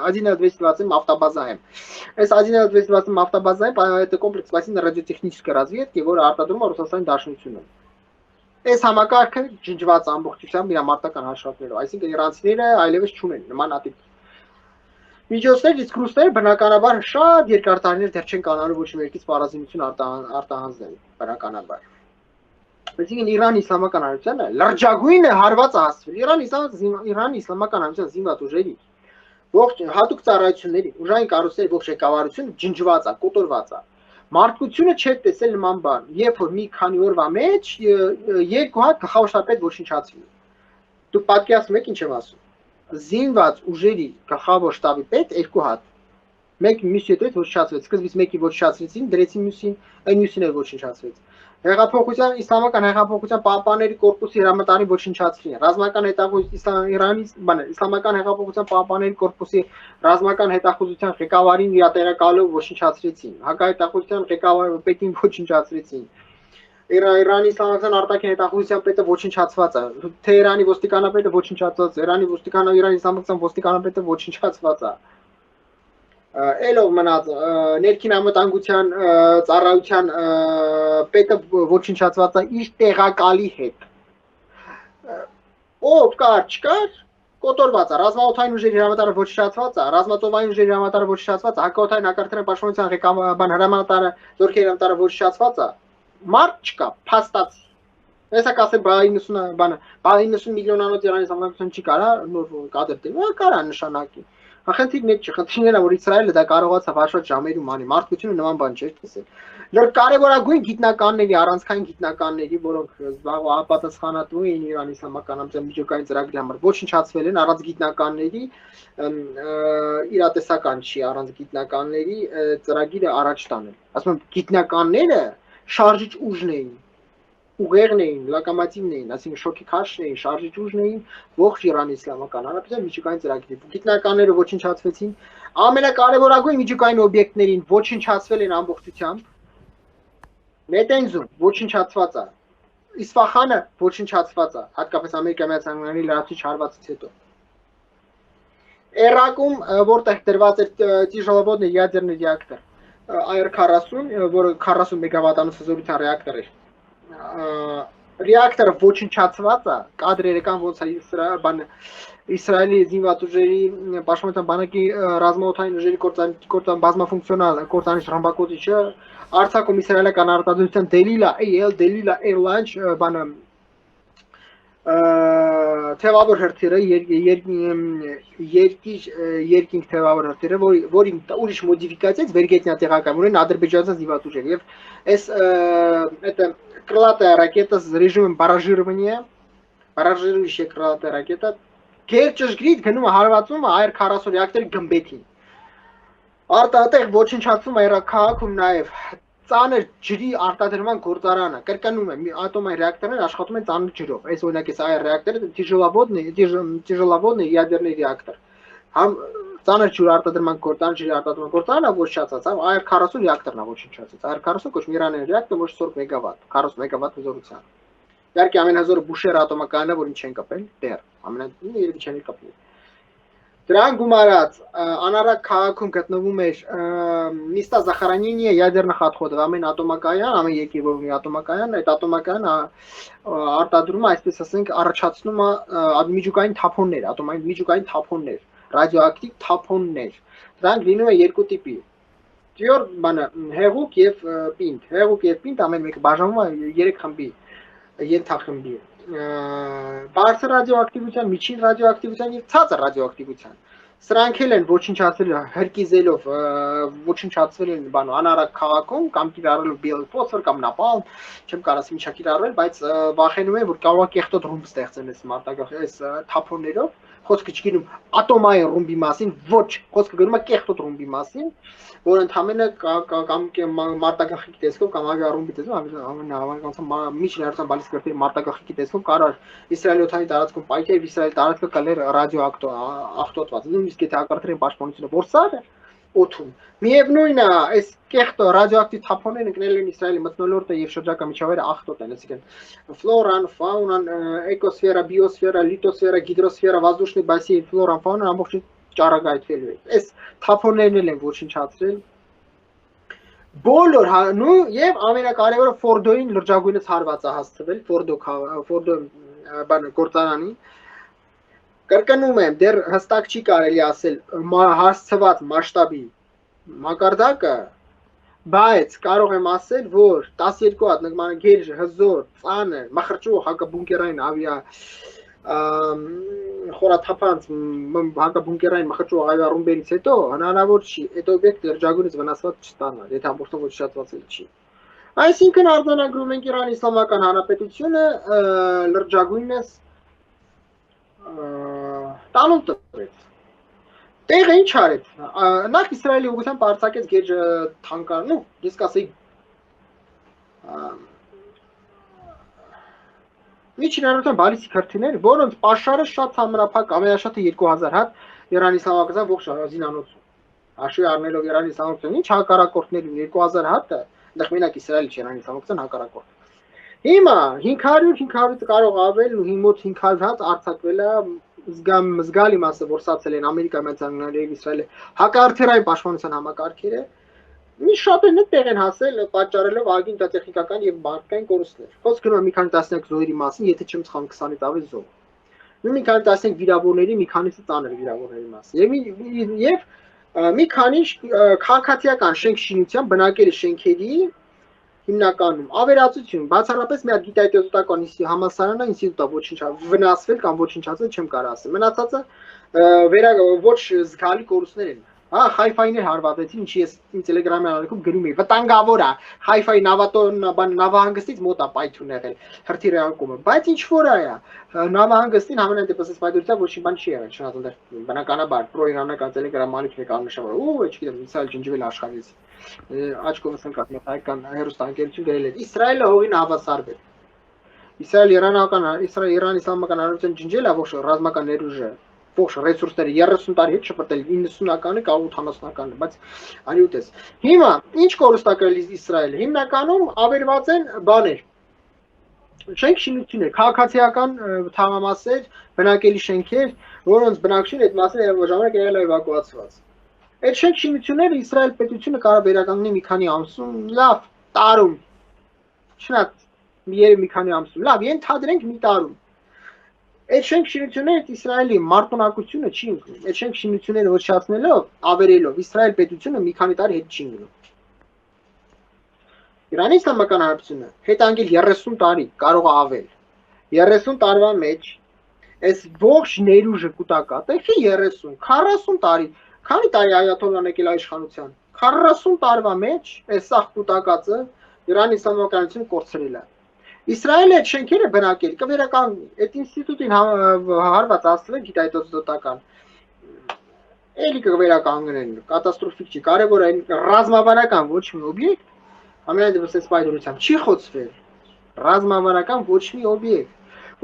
Азинел-220 ավտոբազայում։ Այս Азинел-220 ավտոբազայում это комплекс спасения радиотехнической разведки, որը արտադրում է Ռուսաստանի Դաշնությունը։ Այս համակարգը ջնջված ամբողջությամբ իր մարտական հաշվարկներով, այսինքն իրանցիները այլևս չունեն նման ատիպ Միջոցներ իսկ ռուսները բնականաբար շատ երկար տարիներ դեռ չեն կանալու ոչ մեկից պարազինություն արտահանձնել բնականաբար։ Այսինքն Իրանի Իսլամական Հանրապետությունը լրջագույնը հարված է հասցվել։ Իրանի Իսլամական Հանրապետության զինված ուժերի ողջ հատուկ ծառայությունների ուժային կառույցների ողջ ղեկավարությունը ջնջված է, կոտորված է։ Մարդկությունը չէ տեսել նման բան, երբ որ մի քանի օրվա մեջ երկու հատ գլխավորշտապետ ոչնչացվի։ Դուք պատկերացնում եք ինչ եմ ասում։ Զինված ուժերի գլխավոր շտաբի պետ երկու հատ մեկ մյուսի հետ ոչնչացվեց սկզբից մեկի ոչնչացրեցին դրեցին մյուսին այն մյուսին էլ ոչնչացվեց հեղափոխության իսլամական հեղափոխության պահպանների կորպուսի հրամանատարին ոչնչացրին ռազմական հետախուզության Իրանի իսլամական հեղափոխության պահպանների կորպուսի ռազմական հետախուզության ղեկավարին իրատերակալով ոչնչացրեցին հակահետախուզության ղեկավարը պետին ոչնչացրեցին Իրանի Իսլամական արտաքին հետախուզության պետը ոչնչացված է Թեհրանի ոստիկանապետը ոչնչացված է Իրանի Իսլամական ոստիկանապետը ոչնչացված է Ելով մնաց ներքին անվտանգության ծառայության պետը ոչնչացված է իր տեղակալի հետ ով կար չկար կոտորված է ռազմաօդային ուժերի հրամանատարը ոչնչացված է ռազմածովային ուժերի հրամանատարը ոչնչացված է հակաօդային հակարդարային պաշտպանության ղեկավար հրամանատարը զորքերի հրամանատարը ոչնչացված է Մարդ չկա, փաստացի։ Հեսա կասեմ, բա 90 միլիոնանոց Իրանի Իսլամական չի կարա նոր կադր դնել, կարա նշանակի։ Խնդիրն է, խնդիրն է, որ Իսրայելը դա կարողացավ հաշված ժամերում անի, մարդկությունը նման բան չէր տեսել։ Լոր կարևորագույն գիտնականների, առանցքային գիտնականների, որոնք պատասխանատու էին Իրանի Իսլամական Հանրապետության միջուկային ծրագրի համար, ոչնչացվել են առանց գիտնականների, իրատեսական չի առանց գիտնականների ծրագիրը առաջ տանել։ Ասում եմ, գիտնականները շարժիչ ուժն էին, ուղեղն էին, լոկոմոտիվն էին, այսինքն շոկի քաշն էին, շարժիչ ուժն էին ողջ Իրանի Իսլամական Հանրապետության միջուկային ծրագրի։ Գիտնականները ոչնչացվեցին, ամենակարևորագույն միջուկային օբյեկտներին ոչնչացվել են ամբողջությամբ։ Նետենզում ոչնչացված է, Իսֆախանը ոչնչացված է, հատկապես Ամերիկայի Միացյալ Նահանգների լրացուցիչ հարվածից հետո։ Էրակում, որտեղ դրված էր тяжеловодный ядерный реактор AR-40, որը 40 մեգավատանոց հզորության ռեակտոր էր։ Ռեակտորը ոչնչացված է, կադրերը կան ոնց է Իսրայելի զինված ուժերի պաշտպանության բանակի ռազմաօդային ուժերի կործան բազմաֆունկցիոնալ կործանիչ ռմբակոծիչը արձակում իսրայելական արտադրության Delilah Airlines բանը թևավոր հրթիռը երկինք թևավոր հրթիռը, որի ուրիշ մոդիֆիկացիայից վերգետնյա տեղակայում ադրբեջանցի զինված ուժեր եւ այս это крылатая ракета с режимом баражирования, баражирующая крылатая ракета, Գերճշգրիտ գնում է հարվածում է AR-40 ռեակտորի գմբեթին։ Արտատեղ ոչնչացում է քաղաքում նաև ծանր ջրի արտադրման գործարանը, կրկնում եմ, ատոմային ռեակտորները աշխատում են ծանր ջրով։ Այս օրինակ էս AR ռեակտորը тяжеловодный ядерный реактор։ Համ ծանր ջուր արտադրման գործարանը ոչնչացած, AR-40 ռեակտորն է ոչնչացած։ AR-40 կոչվում է Իրանյան ռեակտոր, ոչ 40 մեգավատ, 40 մեգավատ հզորության։ Իհարկե ամենահզորը Բուշեհր ատոմակայանն է, որին չեն կապել դեռ, ամենահզորը երևի չեն կապել։ Դրան գումարած անարակ քաղաքում գտնվում էր Места захоронения ядерных отходов, ամեն ատոմակայան, ամեն երկրորդ ատոմակայան, այդ ատոմակայանը արտադրում է, այսպես ասենք, առաջացնում է միջուկային թափոններ, ատոմային միջուկային թափոններ, ռադիոակտիվ թափոններ։ Դրանք լինում են երկու տիպի։ Դիոր բանը հեղուկ եւ պինդ։ Հեղուկ եւ պինդ ամեն մեկը բաժանվում է 3 խմբի։ Ենթախմբի բարձր ռադիոակտիվության, միջին ռադիոակտիվության եւ ցածր ռադիոակտիվության։ Սրանք էլ են ոչնչացել հրկիզելով ոչնչացվել են բանո անարակ քաղաքում կամ կիրառելով բիոֆոսֆոր կամ նապալմ, չեմ կարասի միջա կիրառել, բայց վախենում են որ կարող է կեղտոտ ռումբ ստեղծեն այս մարտագաղթի այս թափոններով, խոսքը չգինում ատոմային ռումբի մասին, ոչ, խոսքը գնում է կեղտոտ ռումբի մասին, որ ընդհանրապես կամ մարտագաղթի տեսքով կամ ավիառումբի տեսքով միջնահերթական բալիստիկ մարտագաղթի տեսքով կարող Իսրայելի օթանի տարածքում պայթեր, Իսրայելի տարածքը կլեր ռադիոակտիվացված, նույնիսկ եթե հակառակորեն պաշտպանությունը որսալ է օթում։ Միևնույնն է, այս կեղտ ռադիոակտիվ թափոնները ընկնել են Իսրայելի մթնոլորտը եւ շրջակա միջավայրը աղտոտ են, այսինքն ֆլորան, ֆաունան, էկոսֆերա, բիոսֆերա, լիտոսֆերա, գիդրոսֆերա, воздушный бассейн, ֆլորան, ֆաունան ամբողջը ճառագայթվելու է։ Այս թափոններն են ոչնչացրել բոլոր նու եւ ամենակարևորը Ֆորդոյին լրջագույնս հարված է հասցվել, Ֆորդո բանը գործարանին կրկնում եմ, դեռ հստակ չի կարելի ասել հասցված մասշտաբի մակարդակը, բայց կարող եմ ասել, որ 12 հատ նկմանագեր հզոր, ծանր, մխրճող հակաբունկերային ավիա խորաթափանց հակաբունկերային մխրճող ավիառումբերից հետո հնարավոր չի այդ օբյեկտը լրջագույնս վնասված չստանալ, եթե ամբողջովին ոչնչացված չի։ Այսինքն արձանագրում ենք Իրանի Իսլամական Հանրապետությունը լրջագույնս տանուլ տվեց։ Տեղը ինչ արեց։ Նախ Իսրայելի ուղղությամբ արձակեց գեջ թանկար, ես կասեի միջինարարության բալիստիկ հրթիռներ, որոնց պաշարը շատ համրափակ, ամենաշատը 2000 հատ Իրանի Իսլամական ողջ զինանոցում։ Հաշվի առնելով Իրանի Իսլամական ինչ հակառակորդներ 2000 հատը, այնտեղ մենակ Իսրայելի չէ, Իրանի Իսլամական հակառակորդ։ Հիմա 500-500-ից կարող ավել ու մոտ 500 հատ արձակվել է զգալի մասը որսացել են Ամերիկայի Միացյալ Նահանգները եւ Իսրայելը հակառակորդային պաշտպանության համակարգերը։ Մի շատերն տեղ են հասել պատճառելով ագին տեխնիկական եւ բանկային կորուստներ։ Խոսքը գնում է մի քանի տասնյակ զոհերի մասին, եթե չեմ սխալվում 20-ից ավելի զոհ։ Մի քանի տասնյակ վիրավորների, մի քանիսը ծանր վիրավորների մասին։ Եվ մի քանի քաղաքացիական շենք-շինության բնակելի շենքերի հիմնականում ավերածություն, բացառապես մի հատ գիտահետազոտական համալսարանը ինստիտուտը ոչնչացել, վնասվել կամ ոչնչացել չեմ կարող ասել։ Մնացածը ոչ զգալի կորուստներ են։ Հա, Հայֆայներ հարվածեցին, ինչի ես իմ Telegram-ի ալիքում գրում էի, վտանգավոր է, Հայֆայի նավահանգստից մոտ է պայթուն եղել, հրթիռի անկումը, բայց ինչ որ է, նավահանգստին համենայն դեպս սպայդուրիթա ոչ մի բան չի եղել, չնայած այնտեղ բնականաբար պրոիրանական Telegram ալիքն է կաննշավոր, չգիտեմ, Իսրայել ջնջվել աշխարհից, աչքովս ընկած մեր հայկական հերոստանգերություն գրել է, Իսրայելը հողին հավասարվել, Իրան Իսլամական Հանրապետության ջնջել է ողջ ռազմական ներուժը, ողջ ռեսուրսները 30 տարի հետ շփրտել 90-ականը կամ 80-ականը, բայց արի ուտես։ Հիմա ինչ կորուստակրել Իսրայելը։ Հիմնականում ավերված են բաներ։ Շենք-շինություններ, քաղաքացիական թաղամասեր, բնակելի շենքեր, որոնց բնակչությունը այդ մասը ժամանակ եղել է էվակուացված։ Այդ շենք-շինությունները Իսրայել պետությունը կարող վերականգնի մի քանի ամսում, լավ, տարում։ Չնայած մի քանի ամսում, լավ, ենթադրենք մի տարում։ Այդ շենք-շինությունները Իսրայելի մարտունակությունը չի ընկնում։ Այդ շենք-շինությունները ոչնչացնելով, ավերելով Իսրայել պետությունը մի քանի տարի հետ չի ընկնում։ Իրանի Իսլամական Հանրապետությունը հետ անգել 30 տարի, կարող է ավել։ 30 տարվա մեջ այս ողջ ներուժը կուտակած է 30, 40 տարի, քանի տարի այաթոլլան եկել իշխանության։ 40 տարվա մեջ այս սաղ կուտակածը Իրանի Իսլամական Հանրապետությունը կորցրել է։ Իսրայելը այդ շենքերը բնակել կվերականգնի, այդ ինստիտուտին հարված ասել գիտահետազոտական, էլի կվերականգնեն, կատաստրոֆիկ չի, կարևոր է ռազմավարական ոչ մի օբյեկտ, ամենայն դեպս այս պայմանությամբ չի խոցվել, ռազմավարական ոչ մի օբյեկտ,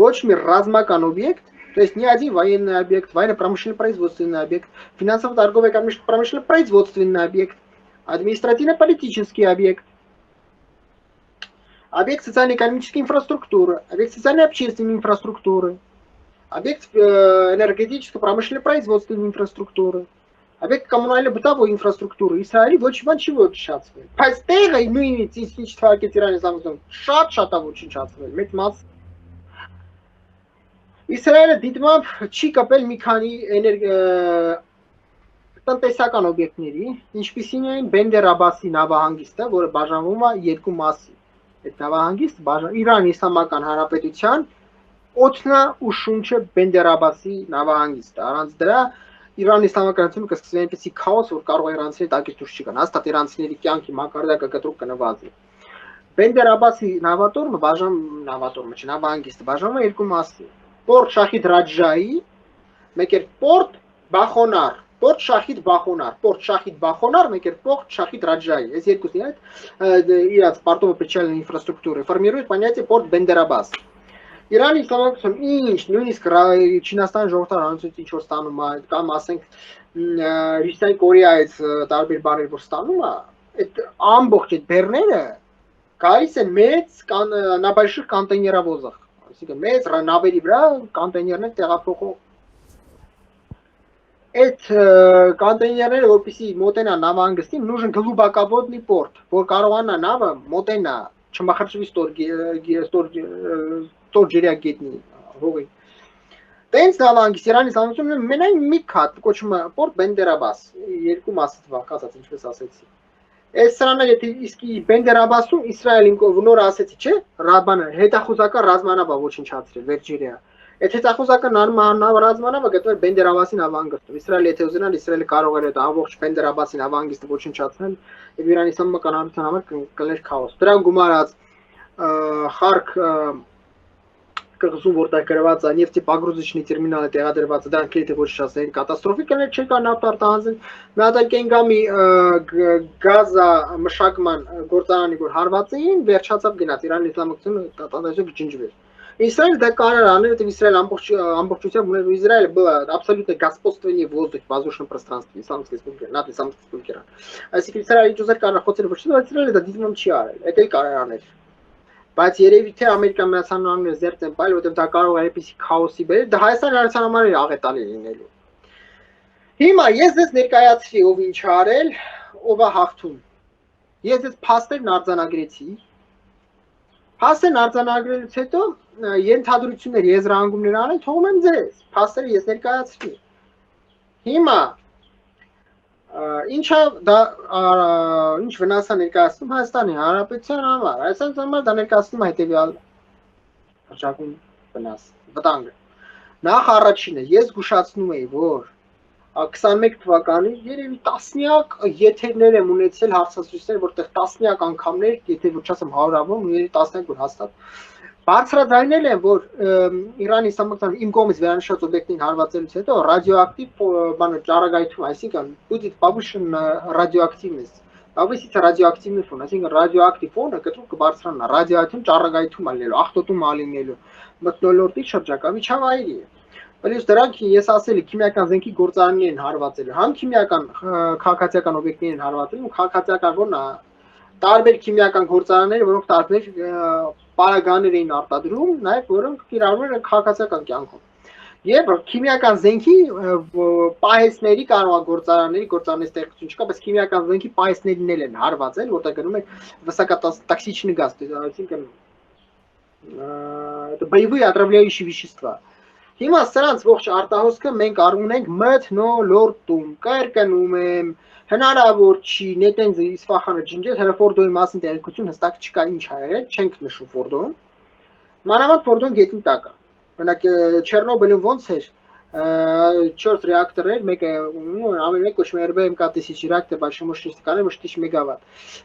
ոչ մի ռազմական օբյեկտ, то есть ни один военный объект, военно-промышленно-производственный объект, финансово-торгово-промышленно-производственный объект, административно-политический объект, объект социально-экономической инфраструктуры, объект социально-общественной инфраструктуры, объект энергетическо-промышленно-производственной инфраструктуры, объект коммунально-бытовой инфраструктуры. Իսրայելի ոչ մի բան չի ոչնչացվել։ Բայց տեղը նույնիսկ ինչ թվարկեց Իրանի Իսլամական շատ ոչնչացվել, մեծ մաս։ Իսրայելը դիտմամբ չի կապել մի քանի տնտեսական օբյեկտների, ինչպիսին են Բենդեր Աբասի նավահանգիստը, որը բաժանվում է երկու մասի։ Այդ նավահանգիստը Իրանի Իսլամական Հանրապետության օդնա ու շունչը Բենդեր Աբասի նավահանգիստը։ Առանց դրա Իրանի իսլամականությունը կսկսվի այնպեսի քաոս, որ կարող է իրանցիների տակից դուրս չգան։ Հաստատ իրանցիների կյանքի մակարդակը կտրուկ կնվազի։ Բենդեր Աբասի նավատորմը նավահանգիստը բաժանվում է երկու մասի։ Պորտ Շախիդ Ռաջայի, մեկ էր Պորտ Բախոնար, Պորտ Շախիդ Բախոնար, մեկ էր Պորտ Շախիդ Ռաջայի։ Այս երկուսն իրաց պարտово-причальной инфраструктуры формирует понятие Порт Бендер Аббас։ Իրանի իսլամականությունը ինչ նույնիսկ Չինաստանի ժողովրդական հանրությունից ինչ որ ստանում է, կամ ասենք Հյուսիսային Կորեայից տարբեր բաներ որ ստանում է, այդ ամբողջ այդ բեռները գալիս են մեծ նաբայշիխ կոնտեյներավոզах, այսինքն մեծ նավերի վրա կոնտեյներներ տեղափոխող։ Այդ կոնտեյներները որպեսզի մոտենա նավահանգստին, нужен глубоководный порт, որ կարողանա նավը մոտենա, չմախրճվի ստոր ջրյակետնի հողի։ Տենց նավահանգիստ Իրանի իսլամությունը մենայն մի քատ կոչվում է Պորտ Բենդեր Աբաս, երկու մասից վարկածած, ինչպես ասեցի։ Այս սրանը եթե իսկի Բենդեր Աբասում Իսրայելին նոր ասեցի, չէ՞, ռաբանը հետախուզական ռազմանավա ոչնչացրել Վերջերիա։ Այդ հետախուզական ռազմանավը գտնվել Բենդեր Աբասի նավահանգստում։ Իսրայելը եթե ուզենալ, Իսրայելը կարող էր այդ ամբողջ Բենդեր Աբասի նավահանգիստը ոչնչացնել, եւ Իրանի իսլամական հանրության համար կլներ քաոս։ Դրան գումարած խարք կղզում որտեղ գրված է նեֆտի պագրուզիչնի տերմինալը տեղադրված է, դրանք եթե ոչնչացնեն կատաստրոֆիկ կներ, չէ կա նավթ արտահանձն։ Մի հատ կենգամի գազա մշակման գործարանի որ հարված էին, վերջացավ գնաց Իրանի իսլամականությունը տատանացիով ջնջվեց։ Իսրայելը դա կարող անել, որտեղ Իսրայելը ամբողջությամբ ուներ Իսրայելը было абсолютно господствование в воздухе, воздушном пространстве, исламской республики, НАТО исламской республики։ Այսինքն Իսրայելը ջոզեր կարող խոցել ոչ թե Իսրայելը դա դիտում չի արել, դա էլ կարող անել։ Բայց երևի թե Ամերիկան միացյալ նահանգները զերծ են բայել, որտեղ դա կարող է այնպեսի քաոսի բերել, դա Հայաստանի Հանրության համար է աղետալի լինելու։ Հիմա ես ձեզ ներկայացրի ով ինչ արել, ով է հաղթում։ Ես ձեզ փաստերն արձանագրեցի։ Փաստերն արձանագրելուց հետո ենթադրություններ, եզրահանգումներ անել, թողում եմ ձեզ։ Փաստերը ես ներկայացրի։ Հիմա ինչա դա ինչ վնաս է ներկայացնում Հայաստանի Հանրապետության համար։ Հայաստանի համար դա ներկայացնում է հետևյալ հրճակում վնաս, վտանգը։ Նախ առաջինը ես զգուշացնում եի, որ 21 թվականին երևի տասնյակ եթերներ եմ ունեցել հարցազրույցներ, որտեղ տասնյակ անգամներ, եթե ոչ ասեմ հարյուրավոր, երևի տասնյակ որ հաստատ բարձրաձայնել են, որ Իրանի իսլամական իմ կողմից վերանշած օբյեկտին հարվածելուց հետո ռադիոակտիվ բանը ճառագայթում, այսինքն будет повышен радиоактивность, повысится радиоактивный фон, այսինքն ռադիոակտիվ ֆոնը կտրուկ կբարձրանա, ռադիոակտիվ ճառագայթում ալնելու, աղտոտում ալնելու, մթնոլորտի շրջակա միջավայրի է։ Պլյուս դրանք ես ասել եմ քիմիական զենքի գործարաններ են հարվածել, համ քիմիական քաղաքացիական օբյեկտներ են հարվածել, ու քաղաքացիական որն է տարբեր քիմիական գործարաններ, որոնք տարբեր պարագաներ էին արտադրում, նաև որոնք կիրառվում են քաղաքացիական կյանքում։ Եվ քիմիական զենքի պահեսների կարող գործարանների ստեղծություն չկա, բայց քիմիական զենքի պահեսներն են հարվածել, որտեղ գնում է высокотоксичный газ, այսինքն это боевые отравляющие вещества։ Հիմա սրանց ողջ արտահոսքը մենք առունենք մթնոլորտում, կրկնում եմ, հնարավոր չի նետենձը Իսֆախանը ջնջել, հենց Ֆորդոյի մասին տեղեկություն հստակ չկա ինչ հայերեն, չենք նշում Ֆորդոն։ Մանավանդ Ֆորդոն գետնի տակ է։ Օրինակ Չեռնոբիլում ոնց էր 4 реакторներ, մեկը ամենեկ կոչվում է РБМК-1000 реактор большой мощности, կաներ ոչ 1000 մեգավատ։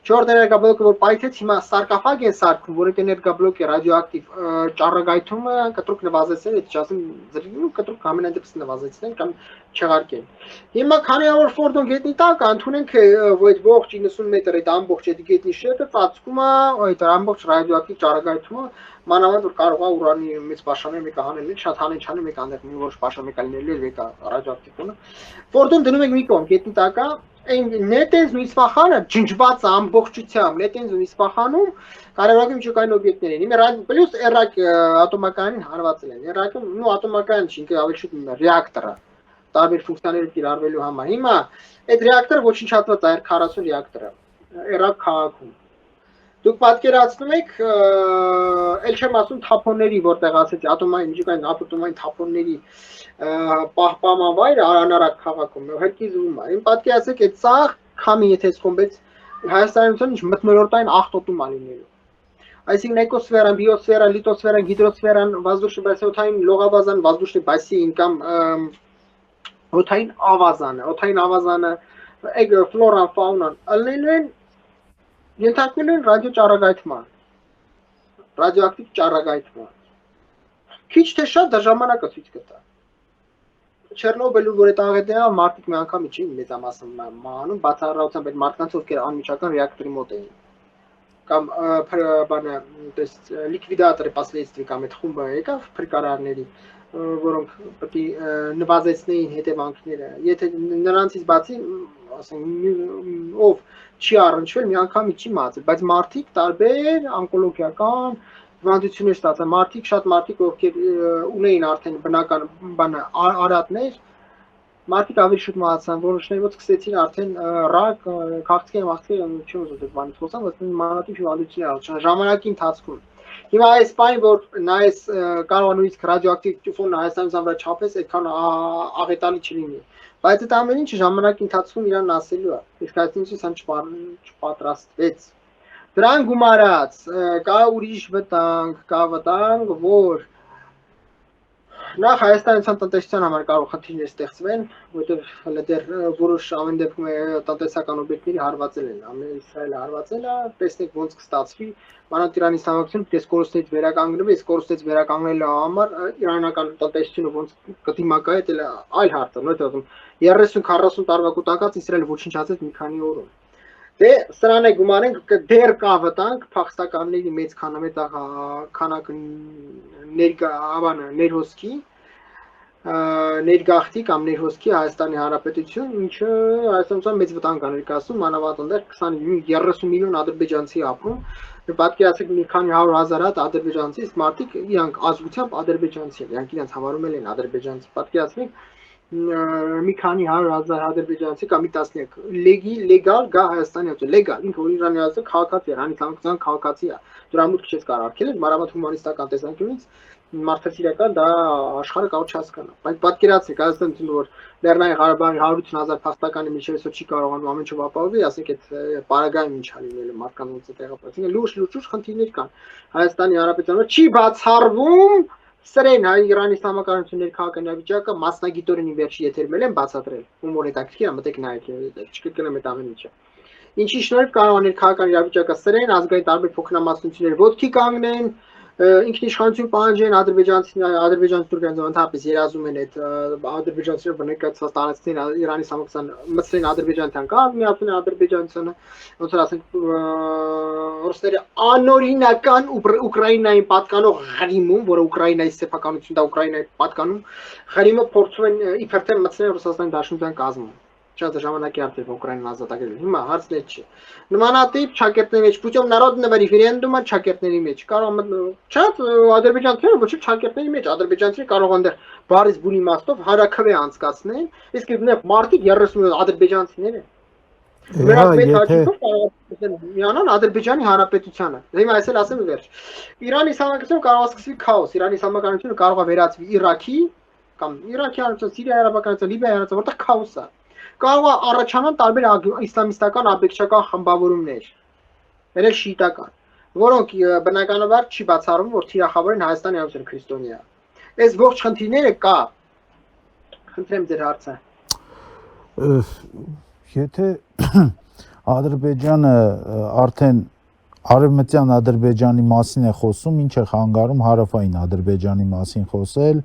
4 էներգաբլոկը որ պայթեց, հիմա սարկաֆագ են սարքում, որ այդ էներգաբլոկի ռադիոակտիվ ճառագայթումը կտրուկ նվազեցնել, եթե չասեմ, կտրուկ ամենայն դեպս նվազեցնեն կամ չեղարկեն։ Հիմա քանի որ Ֆորդոն գետնի տակ ընդունենք այդ ողջ 90 մետր այդ ամբողջ այդ գետնի շերտը ծածկում է այդ ամբողջ ռադիոակտիվ ճառագայթումը, մանավանդ որ կարող է ուրանի մեծ պաշարներ մեկը հանել, շատ հանեն չանեն մեկ այնտեղ մի որոշ պաշար մեկ լինելու է մեկը ռադիոակտիվը։ Ֆորդոն դնում ենք մի կողմ գետնի տակա, այն նետենզ ու Իսֆախանը ջնջված ամբողջությամբ, նետենզ ու Իսֆախանում կարևորագույն միջուկային օբյեկտներ են։ Հիմա պլյուս Էրակ ատոմականին հարվածել են։ Էրակը նո ատոմական չի, ինքը ավելի շուտ ռեակտոր է տարբեր ֆունկցիաներ կիրառվելու համար։ Հիմա այդ ռեակտորը ոչնչացված է 40 ռեակտորը Էրակ քաղաքում։ Դուք պատկերացնում եք, ել չեմ ասում թափոնների, որտեղ ասեցի ատոմային միջուկային ատոմային թափոնների պահպանավայրը Արանարակ քաղաքում հրկիզվում է։ Իմ պատկերացեք այդ սաղ քամի եթե սխոմբեց Հայաստանության ինչ մթնոլորտային աղտոտում է լինելու։ Այսինքն էկոսֆերան, բիոսֆերան, լիտոսֆերան, հիդրոսֆերան, воздушно-բասային լողավազան, воздушный бассейн կամ օթային ավազանը, ֆլորան, ֆաունան, ենթարկվել են ռադիոակտիվ ճառագայթման։ Քիչ թե շատ դա ժամանակը ցույց կտա։ Չեռնոբիլը, որ այդ աղետները մարդիկ մի անգամ չի մեծամասն մահանում, բացառությամբ այդ մարդկանց, ովքեր անմիջական ռեակտորի մոտ էին։ Կամ բանը, то есть լիկվիդատորի последствий կամ այդ խումբը եկավ փրկարարների, որոնք պետք է նվազեցնեին հետևանքները։ Եթե նրանցից բացի, ասենք, ով չի առնչվել, մի անգամ չի մահացել, բայց մարդիկ տարբեր օնկոլոգիական հիվանդություններ ստացան, շատ մարդիկ, ովքեր ունեին արդեն բնական բանը արատներ, մարդիկ ավելի շուտ մահացան, որոշները սկսեցին արդեն ռակ, քաղցկեղի, չեմ ուզում դեռ բանից խոսամ, բայց մանրատիպ հիվանդություններ առաջացան ժամանակի ընթացքում։ Հիմա այս բանը, որ նայես կարող նույնիսկ ռադիոակտիվ ֆոնը Հայաստանից վրա չափես, այդքան աղետալի չլինի։ Բայց այդ ամեն ինչը ժամանակի ընթացքում իրան ասելու է, իսկ այսինքն չպատրաստվեց։ Դրան գումարած կա ուրիշ վտանգ, որ նախ Հայաստանյան տնտեսության համար կարող խնդիրներ ստեղծվեն, որտեղ դեռ որոշ ամեն դեպքում տնտեսական օբյեկտների հարվածել են, Իսրայելը հարվածել է, տեսնեք ոնց կստացվի, մանավանդ Իրանի Իսլամական դες կորուստից վերականգնվի, այս կորուստից վերականգնելու համար իրանական տնտեսությունը ոնց կդիմակայի, դա այլ հարց է, նույնիսկ 30-40 տարվա կուտակած Իսրայելը ոչնչացեց մի քանի օրում։ Դե սրան է գումարենք դեռ կա վտանգ փախստականների մեծ քանակը ներհոսքի ներգաղթի կամ ներհոսքի Հայաստանի Հանրապետություն, ինչը Հայաստանում մեծ վտանգ է ներկայացնում, մանավանդ այնտեղ 20-30 միլիոն ադրբեջանցի ապրում, պատկերացրեք մի քանի 100,000 հատ ադրբեջանցի, իսկ մարդիկ իրանք ազգությամբ ադրբեջանցի են, իրանք իրենց համարում են ադրբեջանցի, պատկերացրեք մի քանի 100,000 ադրբեջանցի կամ մի տասնյակ լեգալ գա Հայաստանի օգուտ լեգալ ինքը որ Իրանի ազգը քաղաքացի է, Իսլամական քաղաքացի է, դրա մուտք չես կարող արգելել, մանավանդ հումանիստական տեսանկյունից մարդասիրական դա աշխարհը կարող չհասկանա։ Բայց պատկերացրեք Հայաստանը որ Լեռնային Ղարաբաղի 180,000 փախստականի միջև այսօր չի կարողանում ամեն ինչ ապահովի, ասենք այդ պարագայում ինչ է լինելու մարդկանց տեղափոխել։ Լուրջ խնդիրներ կան։ Հայաստանի Հանրապետությունը չի բացառվում Սրեն Իրանի Իսլամական Հանրապետության քաղաքական վիճակը մասնագիտորեն վերջի եթերմել են բացատրել։ Ում որ հետաքրքիր է, մտեք նայեք, չկրկնեմ այդ ամեն ինչը։ Ինչի շնորհիվ կարող է քաղաքական իրավիճակը սրեն, ազգային տարբեր փոքրամասնություններ ոտքի կանգնեն, ինքնիշխանություն պահանջեն, ադրբեջանցի թուրքերն ընդհանրապես երազում են այդ ադրբեջանցիները բնակեցված տարածքներին Իրանի Իսլամական մտցրին ադրբեջանցիան կամ միացնեն ադրբեջանցիանը, ոնց որ ասենք ռուսները անօրինական Ուկրաինային պատկանող Ղրիմում, որը Ուկրաինայի սեփականություն դա Ուկրաինայի պատկանում, Ղրիմը փորձում են իբր թե մտցնել Ռուսաստանի Դաշնության կազմում։ Շատ ժամանակի արդյոք Ուկրաինան ազատագրել։ Հիմա հարցն է չի։ Նմանատիպ ճակերտների մեջ պուտյոմ народного ռեֆերենդումը ճակերտների մեջ կարող շատ ադրբեջանցիները ոչ ճակերտների մեջ ադրբեջանցիները կարող են դեռ բարից բուն իմաստով հարաքվե անցկացնել, իսկ այդ մարդիկ 30 ադրբեջանցիներ են։ Նրանք մեծ հաճույքով կարող են միանալ Ադրբեջանի Հանրապետությանը։ Հիմա այսօր ասեմ վերջ։ Իրանի Իսլամական կարող է սկսվի քաոս, Իրանի Իսլամականությունը կարող է վերածվի Իրաքի կամ Իրաքի հանրապետություն, Սիրիայի Արաբականություն, Լիբիայի հանրապետություն, որտեղ քաոս է։ Կարող է առաջանալ տարբեր իսլամիստական աբեկչական խմբավորումներ, երեք շիիտական, որոնք բնականաբար չի բացառվում, որ թիրախավոր են Հայաստանի Հանրապետության քրիստոնյա։ Այս ողջ խնդիրները կա։ Խնդրեմ ձեր հարցը։ Եթե Ադրբեջանը արդեն արևմտյան Ադրբեջանի մասին է խոսում, ինչ է խանգարում հարավային Ադրբեջանի մասին խոսել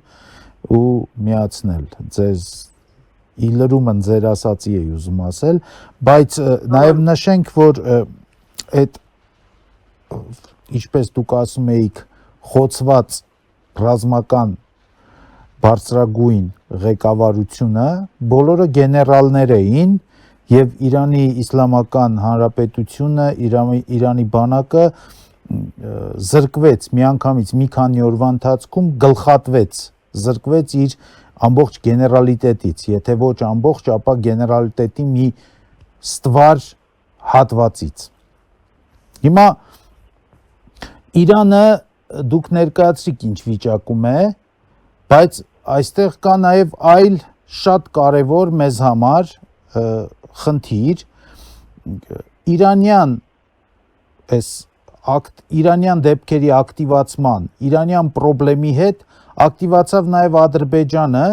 ու միացնել ձեզ իլրումն ձեր ասացի է ուզում ասել, բայց նաև նշենք, որ այդ ինչպես դուք ասում էիք, խոցված ռազմական բարձրագույն ղեկավարությունը բոլորը գեներալներ էին եւ Իրանի Իսլամական Հանրապետությունը, Իրանի բանակը զրկվեց միանգամից մի քանի օրվա ընթացքում զրկվեց իր ամբողջ գեներալիտետից, եթե ոչ ամբողջ, ապա գեներալիտետի մի ստվար հատվածից։ Հիմա Իրանը դուք ներկայացրիք ինչ վիճակում է, բայց այստեղ կա նաև այլ շատ կարևոր մեզ համար խնդիր, իրանյան դեպքերի ակտիվացման, իրանյան պրոբլեմի հետ ակտիվացավ նաև Ադրբեջանը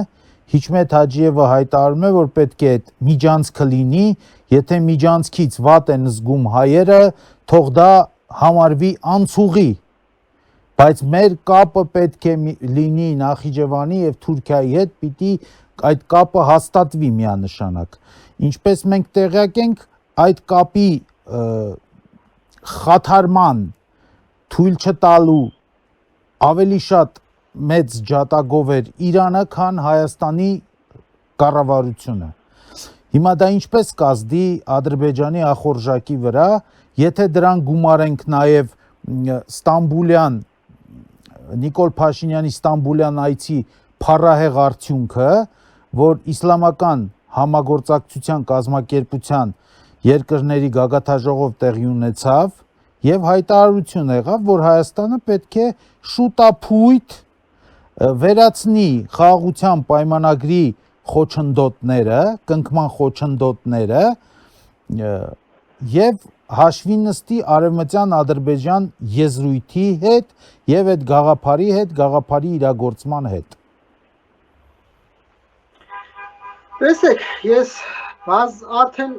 Հիչմեթ Հաջիևը հայտարարում է, որ պետք է այդ միջանցքը լինի, եթե միջանցքից վատ են զգում հայերը, թող դա համարվի անցուղի, բայց մեր կապը պետք է լինի Նախիջևանի եւ Թուրքիայի հետ, պիտի այդ կապը հաստատվի միանշանակ։ Ինչպես մենք տեղյակ ենք, այդ կապի խաթարման թույլ չտալու ավելի շատ մեծ ջատագով էր Իրանը, քան Հայաստանի կառավարությունը։ Հիմա դա ինչպես կազդի Ադրբեջանի ախորժակի վրա, եթե դրան գումարենք նաև Ստամբուլյան Նիկոլ Փաշինյանի Ստամբուլյան այցի փառահեղ արդյունքը, որ իսլամական համագործակցության կազմակերպության երկրների գագաթաժողով տեղի ունեցավ եւ հայտարարություն եղավ, որ Հայաստանը պետք է շուտափույթ վերացնի խաղաղության պայմանագրի խոչընդոտները, կնքման խոչընդոտները եւ հաշվի նստի Արևմտյան Ադրբեջան եզրույթի հետ եւ այդ գաղափարի հետ, գաղափարի իրագործման հետ։ Տեսեք, ես արդեն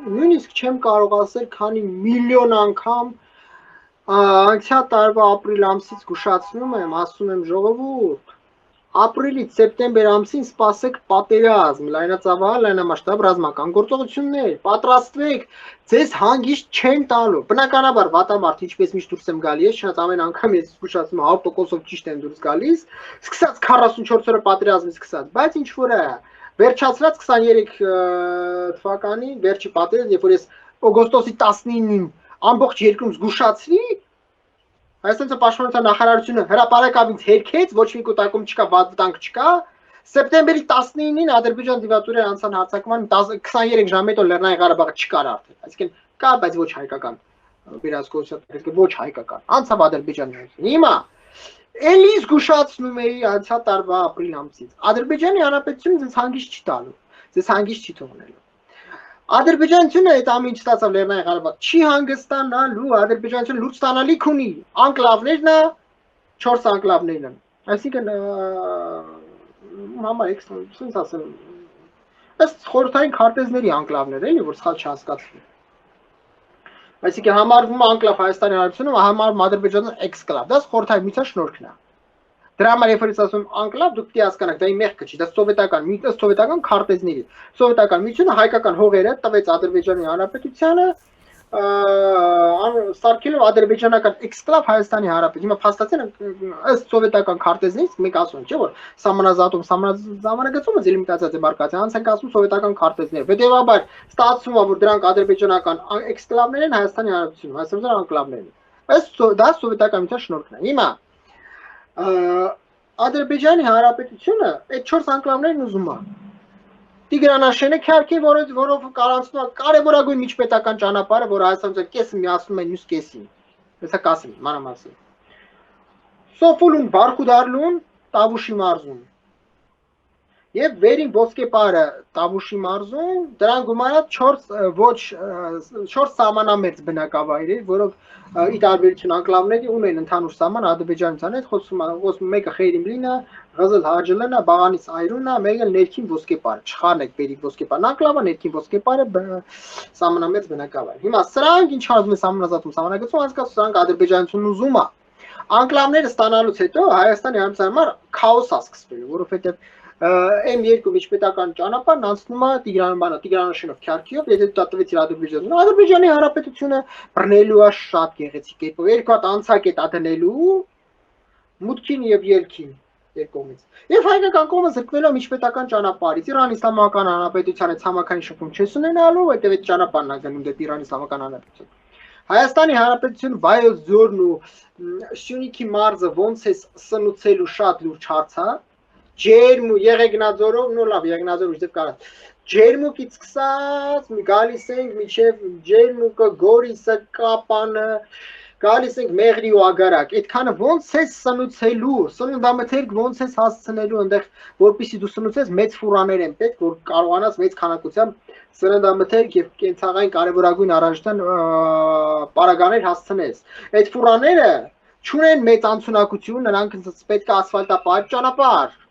նույնիսկ չեմ կարող ասել, քանի միլիոն անգամ անցյալ տարվա ապրիլ ամսից զգուշացնում եմ, ասում եմ ժողովուրդ, ապրիլից սեպտեմբեր ամսին սպասեք պատերազմ, լայնածավալ, լայնամասշտաբ ռազմական գործողություններ, պատրաստվեք, ձեզ հանգիստ չեն տալու։ Բնականաբար վատամարդ ինչպես միշտ դուրս եմ գալի, ես շատ ամեն անգամ ես զգուշացնում 100%-ով ճիշտ եմ դուրս գալիս, սկսած 44 օրը պատերազմից սկսած, բայց ինչ որ է, վերջացրած 23 թվականի վերջի պատերազմը, երբ որ ես օգոստոսի 19-ին ամբողջ երկրում զգուշացրի, Հայաստանի պաշտպանության նախարարությունը հրապարակավ ինձ հերքեց, ոչ մի կուտակում չկա, վտանգ չկա։ Սեպտեմբերի 19-ին Ադրբեջան դիվատորեր անցան հարձակման 23 ժամ հետո Լեռնային Ղարաբաղը չկար արդեն։ Այսինքն կա, բայց ոչ հայկական վերահսկողության, ոչ հայկական։ Անցավ Ադրբեջանի։ Հիմա էլի զգուշացնում էի անցյալ տարվա ապրիլ ամսից։ Ադրբեջանի Հանրապետությունը ձեզ հանգիստ չի տալու, ձեզ հանգիստ չի թողնելու։ Ադրբեջանությունը այդ ամեն ինչ ստացավ Լեռնային Ղարաբաղ չի հանգստանալու, Ադրբեջանությունը լուրջ ստանալիք ունի, անկլավներն է, 4 անկլավներն են, այսինքն համար sense ասեմ, ըստ խորհրդային քարտեզների անկլավներ էլի, որ սխալ չհասկացվի, այսինքն համարվում է անկլավ Հայաստանի Հանրապետությունը, համարվում Ադրբեջանը էքսկլավ, դա խորհրդային միության շնորհքն է։ Դրա համար երբ որ ես ասում անկլավ, դուք պետք է հասկանաք, դա իմ մեղքը չի, դա սովետական քարտեզների։ Սովետական միությունը հայկական հողերը տվեց Ադրբեջանի Հանրապետությանը, սարքելով ադրբեջանական էքսկլավ Հայաստանի Հանրապետություն։ Հիմա փաստացին ըստ սովետական քարտեզներից մեկ ասում չէ, որ սահմանազատում, ժամանակացումը դելիմիտացիա դեմարկացիա, անց ենք ասում սովետական քարտեզներ։ Հետևաբար ստացվում է, որ դրանք ադրբեջանական էքսկլավներ են Հայաստանի Հանրապետությունում, Հայաստանի անկլավներ են։ Ըստ դա սովետական միության շնորհքն է։ Հիմա Ադրբեջանի Հանրապետությունը այդ 4 անկլավներն ուզում է Տիգրանաշենը քարքի, որով կարանցնում է կարևորագույն միջպետական ճանապարհը, որ Հայաստանը կեսը միացնում է մյուս կեսին։ Հեսա կասեմ, մանրամասն։ Սոֆուլուն, Բարխուդարլուն, Տավուշի մարզում։ Եվ վերին ոսկեպարը Տավուշի մարզում, դրան գումարած 4 սահմանամերձ բնակավայրեր, որով ի տարբերություն անկլավների ունեն ընդհանուր սահման Ադրբեջանության հետ, խոսում մեկը Խեյրիմլինը, Ղազել Հաջելենը, Բաղանիս Այրունը, մեկը ներքին ոսկեպարը, Չխանեկ բերիկ ոսկեպարը, անկլավը ներքին ոսկեպարը սահմանամերձ բնակավայր։ Հիմա սրանք ինչ արվում է սահմանազատում, սահմանագծում, անցկացում սրանք Ադրբեջանությունն ուզում է։ Անկլավները ստանալուց հետո Հայաստանի Հանրապետության համար քաոս է սկսվելու, որովհետև M2 միջպետական ճանապարհն անցնում է Տիգրանաշենով Քյարքիով, եթե դա տվեցիր Ադրբեջանին, Ադրբեջանի Հանրապետությունը բռնելու է շատ գեղեցիկ կերպով, երկու հատ անցակետ ադնելու մուտքին եւ ելքին երկկողմից։ Եվ հայկական կողմը զրկվելու միջպետական ճանապարհից Իրան Իսլամական Հանրապետությանը ցամաքային շփում չես ունենալու, այդտեղ այդ ճանապարհն է գնում դեպի Իրան Իսլամական Հանրապետություն։ Հայաստանի Հանրապետությունը Վայոց ձորն ու Սյունիքի մարզը ոնց է սնուցելու շատ լուրջ հարց է։ Ջերմու Եղեգնաձորով, նո լավ, Եղեգնաձորը դեպ կարած։ Ջերմուկից սկսած գալիս ենք մինչև Ջերմուկը, Գորիսը, Կապանը, գալիս ենք Մեղրի ու Ագարակ։ Այդքանը ոնց է սնուցելու, սննդամթերք ոնց է հասցնելու այնտեղ, որպեսզի դու սնուցես մեծ ֆուրաներ են պետք, որ կարողանաս մեծ քանակությամբ սննդամթերք եւ կենցաղային կարևորագույն առարժան պարագաներ հասցնես։ Այդ ֆուրաները չունեն մեծ անցունակություն, նրանք պետք է ասֆալտապատ ճանապարհ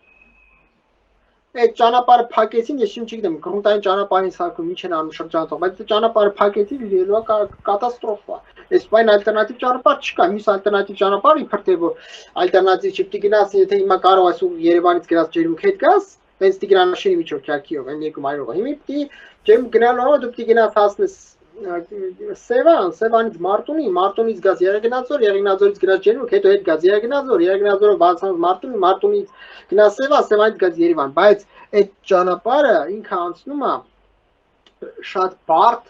այդ ճանապարհը փակեցին, ես չգիտեմ, գրունտային ճանապարհին սակում ինչ են անում շրջանցող, բայց ճանապարհը փակեցին, լինելու է կատաստրոֆա։ Այս բան ալտերնատիվ ճանապարհ չկա, մյուս ալտերնատիվ ճանապարհ իբր թե որ ալտերնատիվ չպիտի գնաս, եթե հիմա կարող ես ու Երևանից գնաս ջերմուկ հետ գաս, հենց Տիգրանաշենի միջով Քյարքիով, այն երկու մայրով։ Հիմա պիտի ջերմուկ գնալու դու պիտի գնաս հասնես Սևանից Մարտունից գաս Եղեգնաձոր, Եղեգնաձորից գնաս ջերմուկ, հետո հետ գաս Եղեգնաձոր, Եղեգնաձորով բացանց Մարտունից գնաս Սևանից գաս Երևան, բայց այդ ճանապարհը ինքը անցնում է շատ բարդ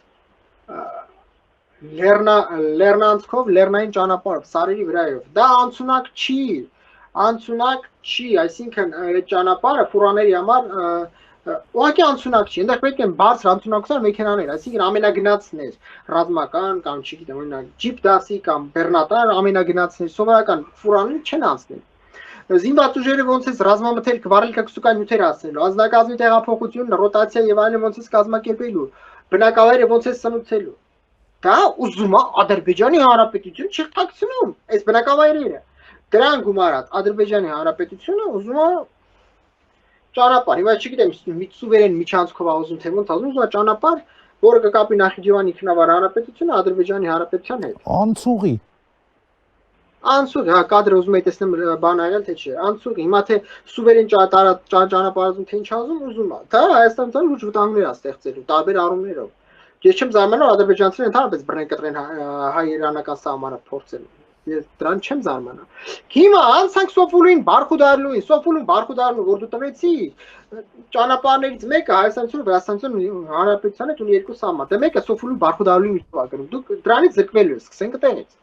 լեռնանցքով, լեռնային ճանապարհով, սարերի վրայով։ Դա անցունակ չի, այսինքն այդ ճանապարհը ֆուրաների համար ուղղակի անցունակ չի, այնտեղ պետք է բարձր անցունակության մեքենաներ, այսինքն ամենագնացներ, ռազմական կամ չգիտեմ, օրինակ ջիփ դասի կամ բեռնատար ամենագնացներ, սովորական ֆուրաներ չեն անցնել։ Զինված ուժերը ոնց է ռազմամթերք վարելիքակցական նյութեր հասնելու, անձնակազմի տեղափոխություն, ռոտացիա եւ այլն ոնց է կազմակերպելու, բնակավայրը ոնց է սնուցելու։ Դա ուզում է Ադրբեջանի Հանրապետություն չեղտակցնում, այս բնակավայրերը։ Դրան գումարած Ադրբեջանի Հանրապետությունը ուզում է ճանապարհ, հիմա չգիտեմ, սուվերեն միջանցքով ուզում թե ոնց ուզում է ճանապարհ, որը կկապի Նախիջևանի ինքնավար հանրապետությունը Ադրբեջանի հանրապետության հետ։ Անցուղի, հա, կադրը ուզում եմ տեսնեմ բան աղել թե չէ։ Անցուղի, հիմա թե սուվերեն ճանապարհում թե ինչ ուզում է։ Դա Հայաստանում լուրջ վտանգներ է ստեղծելու տարբեր առումներով։ Ես չեմ զարմանում ադրբեջանցիները ընդհանրապես բռնեն կտրեն հայ-իրանական սահմանը փորձելու։ Ես դրան չեմ զարմանա։ Հիմա անցանք Սոֆուլին, Բարխուդարլուն, որ դու տվեցի ճանապարհներից մեկը Հայաստանից Վրաստանից հանրապետության հետ ունի երկու սահման։ Դե մեկը Սոֆուլու Բարխուդարլունի միջով է գնում։ Դուք դրանից զրկվելու եք, սկսենք այդտեղից։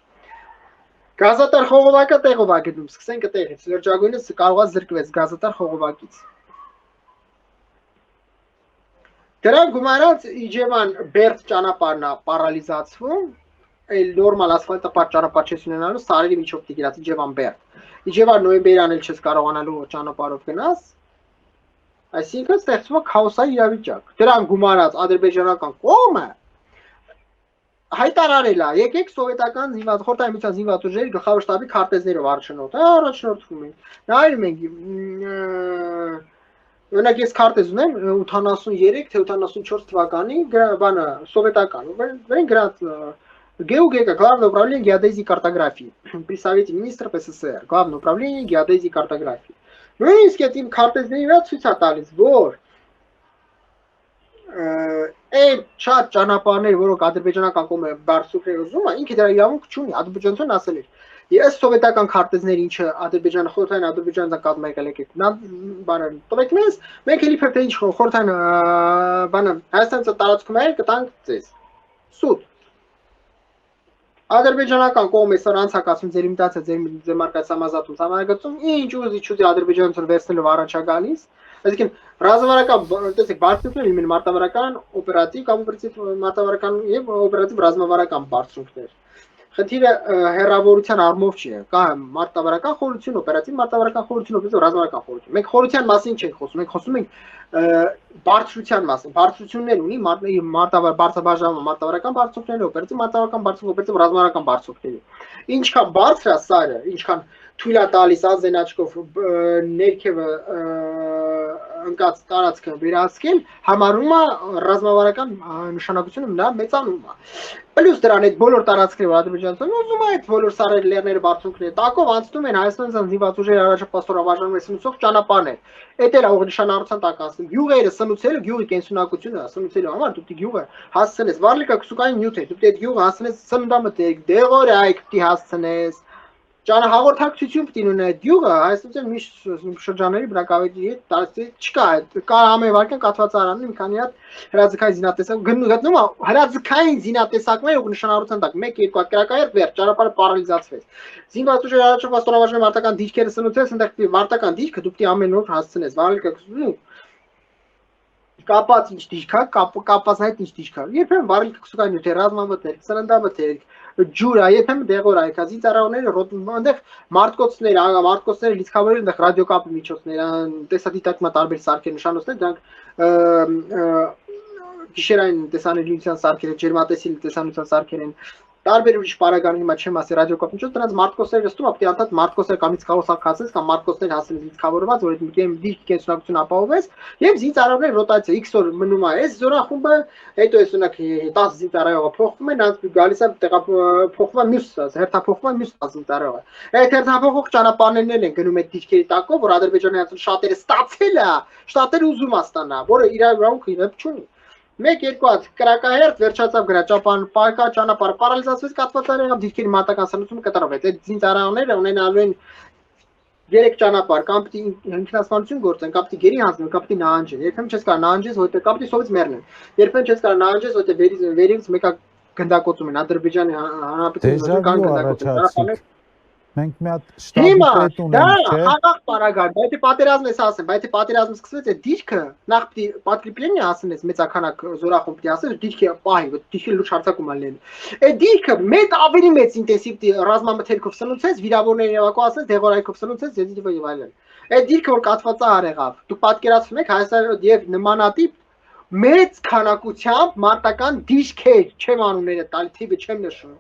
Գազատար խողովակը տեղով է գնում, սկսենք այդտեղից։ Լրջագույնս կարողա զրկվեց գազատար խողովակից։ Դրան գումարած Իջևան Բերդ ճանապարհն է պարալիզացվում, այլ նորմալ ասֆալտապատ ճանապարհ չես ունենալու, սարերի միջով դիգրած Իջևան Բերդ։ Իջևան Նոյեմբերյան էլ չես կարողանալու ճանապարհով գնաս։ Այսինքն ստեղծվում է քաոսային իրավիճակ։ Դրան գումարած ադրբեջանական կողմը հայտարարել է, եկեք սովետական խորհրդային միության զինված ուժերի գլխավոր շտաբի քարտեզներով առաջնորդվում են։ Նայում ենք Օրինակ ես քարտեզ ունեմ 83 թե 84 թվականի բանը սովետական, որին գրած ГУГК, Главное управление геодезии и картографии, при Совете министров СССР, Главное управление геодезии и картографии։ Նույնիսկ այդ իմ քարտեզների վրա ցույց է տալիս, որ այդ շատ ճանապարհներ, որոնք ադրբեջանական կողմը բարձրացնել ուզում է, ինքը դրա իրավունք չունի, ադրբեջանցիներն ասել էր։ Ես սովետական քարտեզները, ինչը Ադրբեջանը խորհրդային Ադրբեջանն կազմակերպել եկեք, նա բանը տվեք մեզ, մենք էլի փեփ թե ինչ խորհրդային բանը Հայաստանից տարածքում է, կտանք ձեզ։ Սուտ։ Ադրբեջանական կողմը սա անցակացում ձեր իմիտացիա, ձեր մարկացիա համազատում, համագծում, ինչ ուզի ադրբեջանցուն վերցնելով առաջ է գալիս։ Այսինքն ռազմավարական, տեսեք, բարձունքներ ունեն մարտավարական, օպերատիվ կամ մարտավարական եւ օպերատիվ ռազմավարական բարձունքներ։ Խնդիրը հերավորության առումով չի, կա մարտավարական խորհրդություն, օպերատիվ մարտավարական խորհրդություն, օպերատիվ ռազմավարական խորհրդություն։ Մենք խորհրդության մասին չենք խոսում, մենք խոսում ենք բարձրության մասին։ Բարձրություններ ունի բարձրաբաժանումը մարտավարական բարձունքները, օպերատիվ մարտավարական բարձունք, օպերատիվ ռազմավարական բարձունքները։ Ինչքան բարձր է սարը, ինչքան թույլ է տալիս ազենաչկով ներքևը ընկած տարածքը վերահսկել, համարում է ռազմավարական նշանակությունը նա մեծանում է։ Պլյուս դրան այդ բոլոր տարածքները, որ ադրբեջանցիներն ուզում են այդ բոլոր սարերը, լեռները, բարձունքները տակով անցնում են Հայաստանից զինված ուժերի առաջապատстоրաբաժանումների սնուցող ճանապարհներ։ Այդ էլ աղ նշանառության տակ անցնում։ Գյուղերը սնուցելը, գյուղի կենսունակությունը սնուցելու համար դու գյուղը հասցնես, վարլիկակցուկային նյութ է, դու այդ գյուղը հասցնես սննդամթերք, դեղորայք պիտի հասցնես։ Ճանահաղորդակցություն պիտի ունենա այդ գյուղը Հայաստանյան մի շրջանների բնակավայրերի հետ տարածքի չկա, կա ամեն վարքան կաթված արանը մի քանի հատ հրաձգային զինատեսակ գտնում է հրաձգային զինատեսակներ ու նշանառության տակ 1-2 հատ կրակայր վերջ ճանապարհը պարալիզացվեց զինված ուժերի առաջապատстоրաբաժանումը մարտական դիրքերը սնուցեց այնտեղ մարտական դիրքը դու պիտի ամեն օր հասցնես վարելիքակցություն կապած ինչ դիրք է կապած այդ ինչ դիրք է երբեմն վարելիքակցության նյութեր ռազմամթերք սննդամթերք ջուր, երբեմն դեղորայք, զինծառայողները այնտեղ մարտկոցները լիցքավորել այնտեղ ռադիոկապի միջոցներ, տեսադիտարկման տարբեր սարքեր նշանոցներ, դրանք գիշերային տեսանելիության սարքեր, ջերմատեսիլ տեսանելիության սարքեր են, տարբեր ուրիշ պարագան հիմա չեմ ասի ռադիոկապնիչով դրանց մարտկոսներ վստում ապտի անդադ մարտկոսներ կամից քաղաքացիից կամ մարտկոսներ հասել լիցքավորված որ այդ դիք կենսունակություն ապահովես եւ զինծառայողների ռոտացիա x օր մնում է այս զորախումբը հետո էս ունակ 10 զինծառայողը փոխվում են անց գալիս է տեղափոխվում է մյուս հերթափոխվում է մյուս 10 զինծառայողը այդ հերթափոխող ճանապարհներն են գնում այդ դիքերի տակով որ ադրբեջանյանցը շատերը ստացել է շատերը ուզում է ստանա որը իրավունք իրավ չունի 1-2 հատ կրակահերթ վերջացավ գրաճապան պարկա ճանապարհ պարալիզացվեց կատվածարի կամ դիրքերի մատական սնուցումը կատարվեց այդ զինծառայողները ունենալու են 3 ճանապարհ կամ պիտի ինքնասպանություն գործեն կամ պիտի գերի հանձնեն կամ պիտի նահանջեն երբեմն չես կարող նահանջես որտեղ կամ պիտի սովից մեռնեն երբեմն չես կարող նահանջես որտեղ վերից մեկը գնդակոծում են ադրբեջանի հանրապետության կամ գնդակոծում մենք մի հատ շտաբի պետ ունենք, չէ՞։ Խաղաղ պարագան, բայց պատերազմն էս ասեմ, բայց պատերազմը սկսվեց է դիրքը, նախ պիտի պատկերպլենի ասենես մեծականակ զորախումբ պիտի ասես դիրքը պահի, դիրքը լուրջ հարձակում ալեն։ Այդ դիրքը մեծ ավելի մեծ ինտենսիվ ռազմամթերքով սնուցեց, վիրավորներին էվակուացրեց, դեղորայքով սնուցեց, եւ այլն։ Այդ դիրքը որ կաթված արեղավ, դուք պատկերացնում եք Հայաստանը եւ նմանատիպ մեծ քանակությամբ մարտական դիրքեր չեմ անունները տալի թիվը չեմ նշում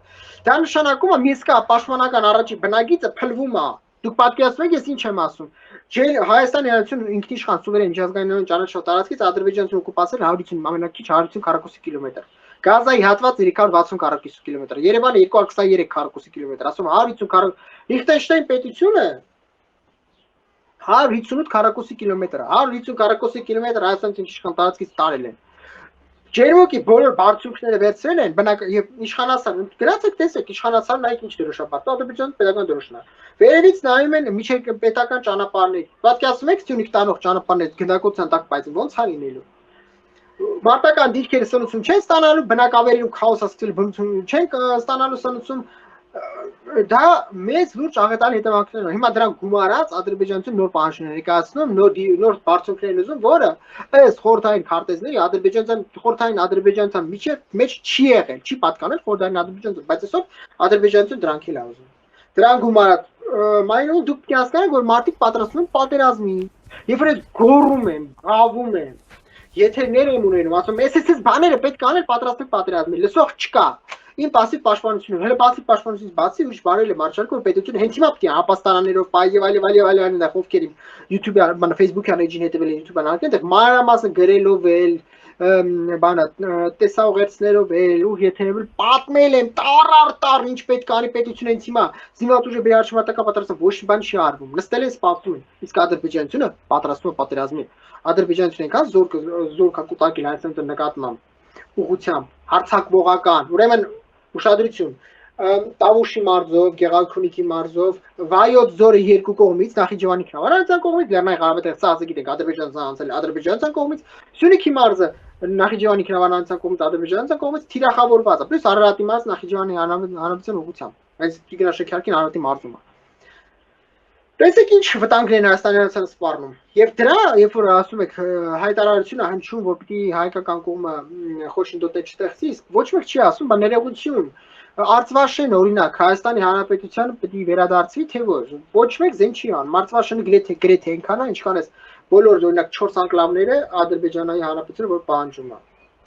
դա նշանակում է միսկա պաշտպանական առաջի բնագիծը փլվում է դուք պատկերացնում եք ես ինչ եմ ասում Հայաստանի Հանրապետություն ինքնիշխան սուվերեն միջազգային ճանաչող տարածքից ադրբեջանցին օկուպացել 150 ամենակիչ 150 կիլոմետր Գազայի հատված 360 կիլոմետր Երևանը 223 կիլոմետր ասում 150 Լիխտենշտեյն պետությունը 158 կիլոմետր 150 կիլոմետր Հայաստանի ինքնիշխան տարածքից տարել են Ջերմոկի բոլոր բարձունքները վերցրել են բնակ եւ իշխանասան գրած եք տեսեք իշխանասան նայեք ինչ դրոշապատ Ադրբեջանի պետական դրոշն է վերևից նայում են միջև պետական ճանապարհներ պատկերացնում եք Սյունիք տանող ճանապարհներ գնդակոծության տակ բայց ոնց է լինելու մարտական դիրքերը սնուցում չեն ստանալու բնակավայրերում քաոս ասել բնություն չեն ստանալու սնուցում դա մեծ լուրջ աղետալի հետևանքներ ունի հիմա դրանք գումարած ադրբեջանցին նոր պահանջներ ներկայացնում նոր բարձունքներ ուզում որը այս խորհրդային քարտեզների ադրբեջանցան խորհրդային ադրբեջանցան մեջ չի եղել չի պատկանել խորհրդային ադրբեջանցան բայց այսօր ադրբեջանցին դրանք էլ ուզում դրանք գումարած մայնու դուք կհասկանաք որ մարդիկ պատրաստվում են պատերազմի երբ որ գոռում են բաղվում են եթերներ են ունենում ասում ես բաները պետք է անել պատրաստեք պատերազմի լսող չկա Իմ пассив պաշտպանությունը, հենց пассив պաշտպանությունից բացի ուրիշ բարել է մարշալքը որ պետությունը հենց հիմա պիտի ապաստանաներով բայ եւ այլ դա ովքեր YouTube-ի, բանը Facebook-յան էջին հետեւել են YouTube-ան արկեն, դեռ մանրամասն գրելով էլ բանը տեսաուղերձներով էլ ու եթերել պատմել եմ տար ինչ պետք է անի պետությունը հենց հիմա զինված ուժը բերաճմատական պատրաստում ոչ մի բան չի արվում նստել են սպասում են իսկ ադրբեջանությունը պատրաստվում է պատերազմի ադրբեջանությունը այնքան զորք կուտակել Հայաստանի նկատմամբ ուղղությամբ հարցակողական ուրեմն ուշադրություն Տավուշի մարզով, Գեղարքունիքի մարզով, Վայոց ձորը երկու կողմից, Նախիջևանի քնավարանցան կողմից, Լեռնային Ղարաբաղի ծածը գիտենք, Ադրբեջանցան անցել Ադրբեջանցան կողմից, Սյունիքի մարզը Նախիջևանի քնավարանցան կողմից, Ադրբեջանցան կողմից թիրախավորված է, պլյուս Արարատի մարզ Նախիջևանի հանրապետության ուղղությամբ, այս Տիգրաշքարքին Արարատի մարզում է։ Տեսեք ինչ վտանգներ Հայաստանի Հանրապետության սպառնում։ Եվ դրա, երբ որ ասում եք հայտարարությունը հնչում, որ պիտի հայկական կողմը խոշինդոտե չստեղծի, իսկ ոչ մեկ չի ասում, բա ներողություն Արցվաշեն օրինակ Հայաստանի Հանրապետությանը պիտի վերադարձվի, թե ոչ մեկ զեն չի անում։ Արցվաշենը գրեթե այնքան է, ինչքան էս բոլոր օրինակ 4 անկլավները Ադրբեջանի Հանրապետությունը որ պահանջում է։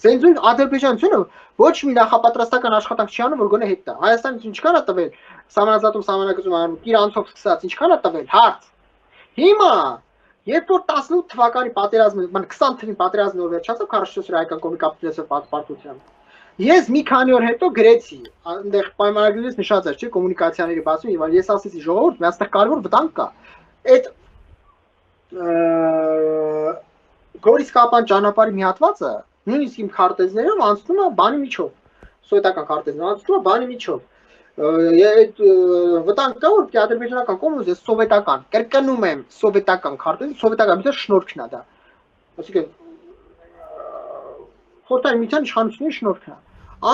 Ցենզուր Ադրբեջանությունը ոչ մի նախապատրաստական աշխատանք չի անում, որ գոնե հետ տա։ Հայաստանից ինչքան է տվել Սահմանազատում սահմանակում անում, Իրանցով սկսած ինչքան է տվել, հարց։ Հիմա երբ որ 18 թվականի պատերազմը, 20 թվականի պատերազմը վերջացավ 44 հայկական կողմի կապիտուլյացիա պատմապարտությամբ։ Ես մի քանի օր հետո գրեցի, այնտեղ պայմանագրերից նշած էր, չէ, կոմունիկացիաների բացում եւ ես ասեցի ժողովուրդ, միստեղ կարևոր վտանգ կա։ Այդ Գորիսկապան ճանապարհի մի հատվածը նույնիսկ իմ քարտեզներով անցնում է բանի միջով։ Սովետական քարտեզներով անցնում է բանի միջով։ Այդ վտանգ կա որ ադրբեջանական կողմը ես սովետական, կրկնում եմ, սովետական քարտեզը, սովետական մի շնորհքն է դա։ Այսինքն խորհրդային միության իշխանությունների շնորհքն է։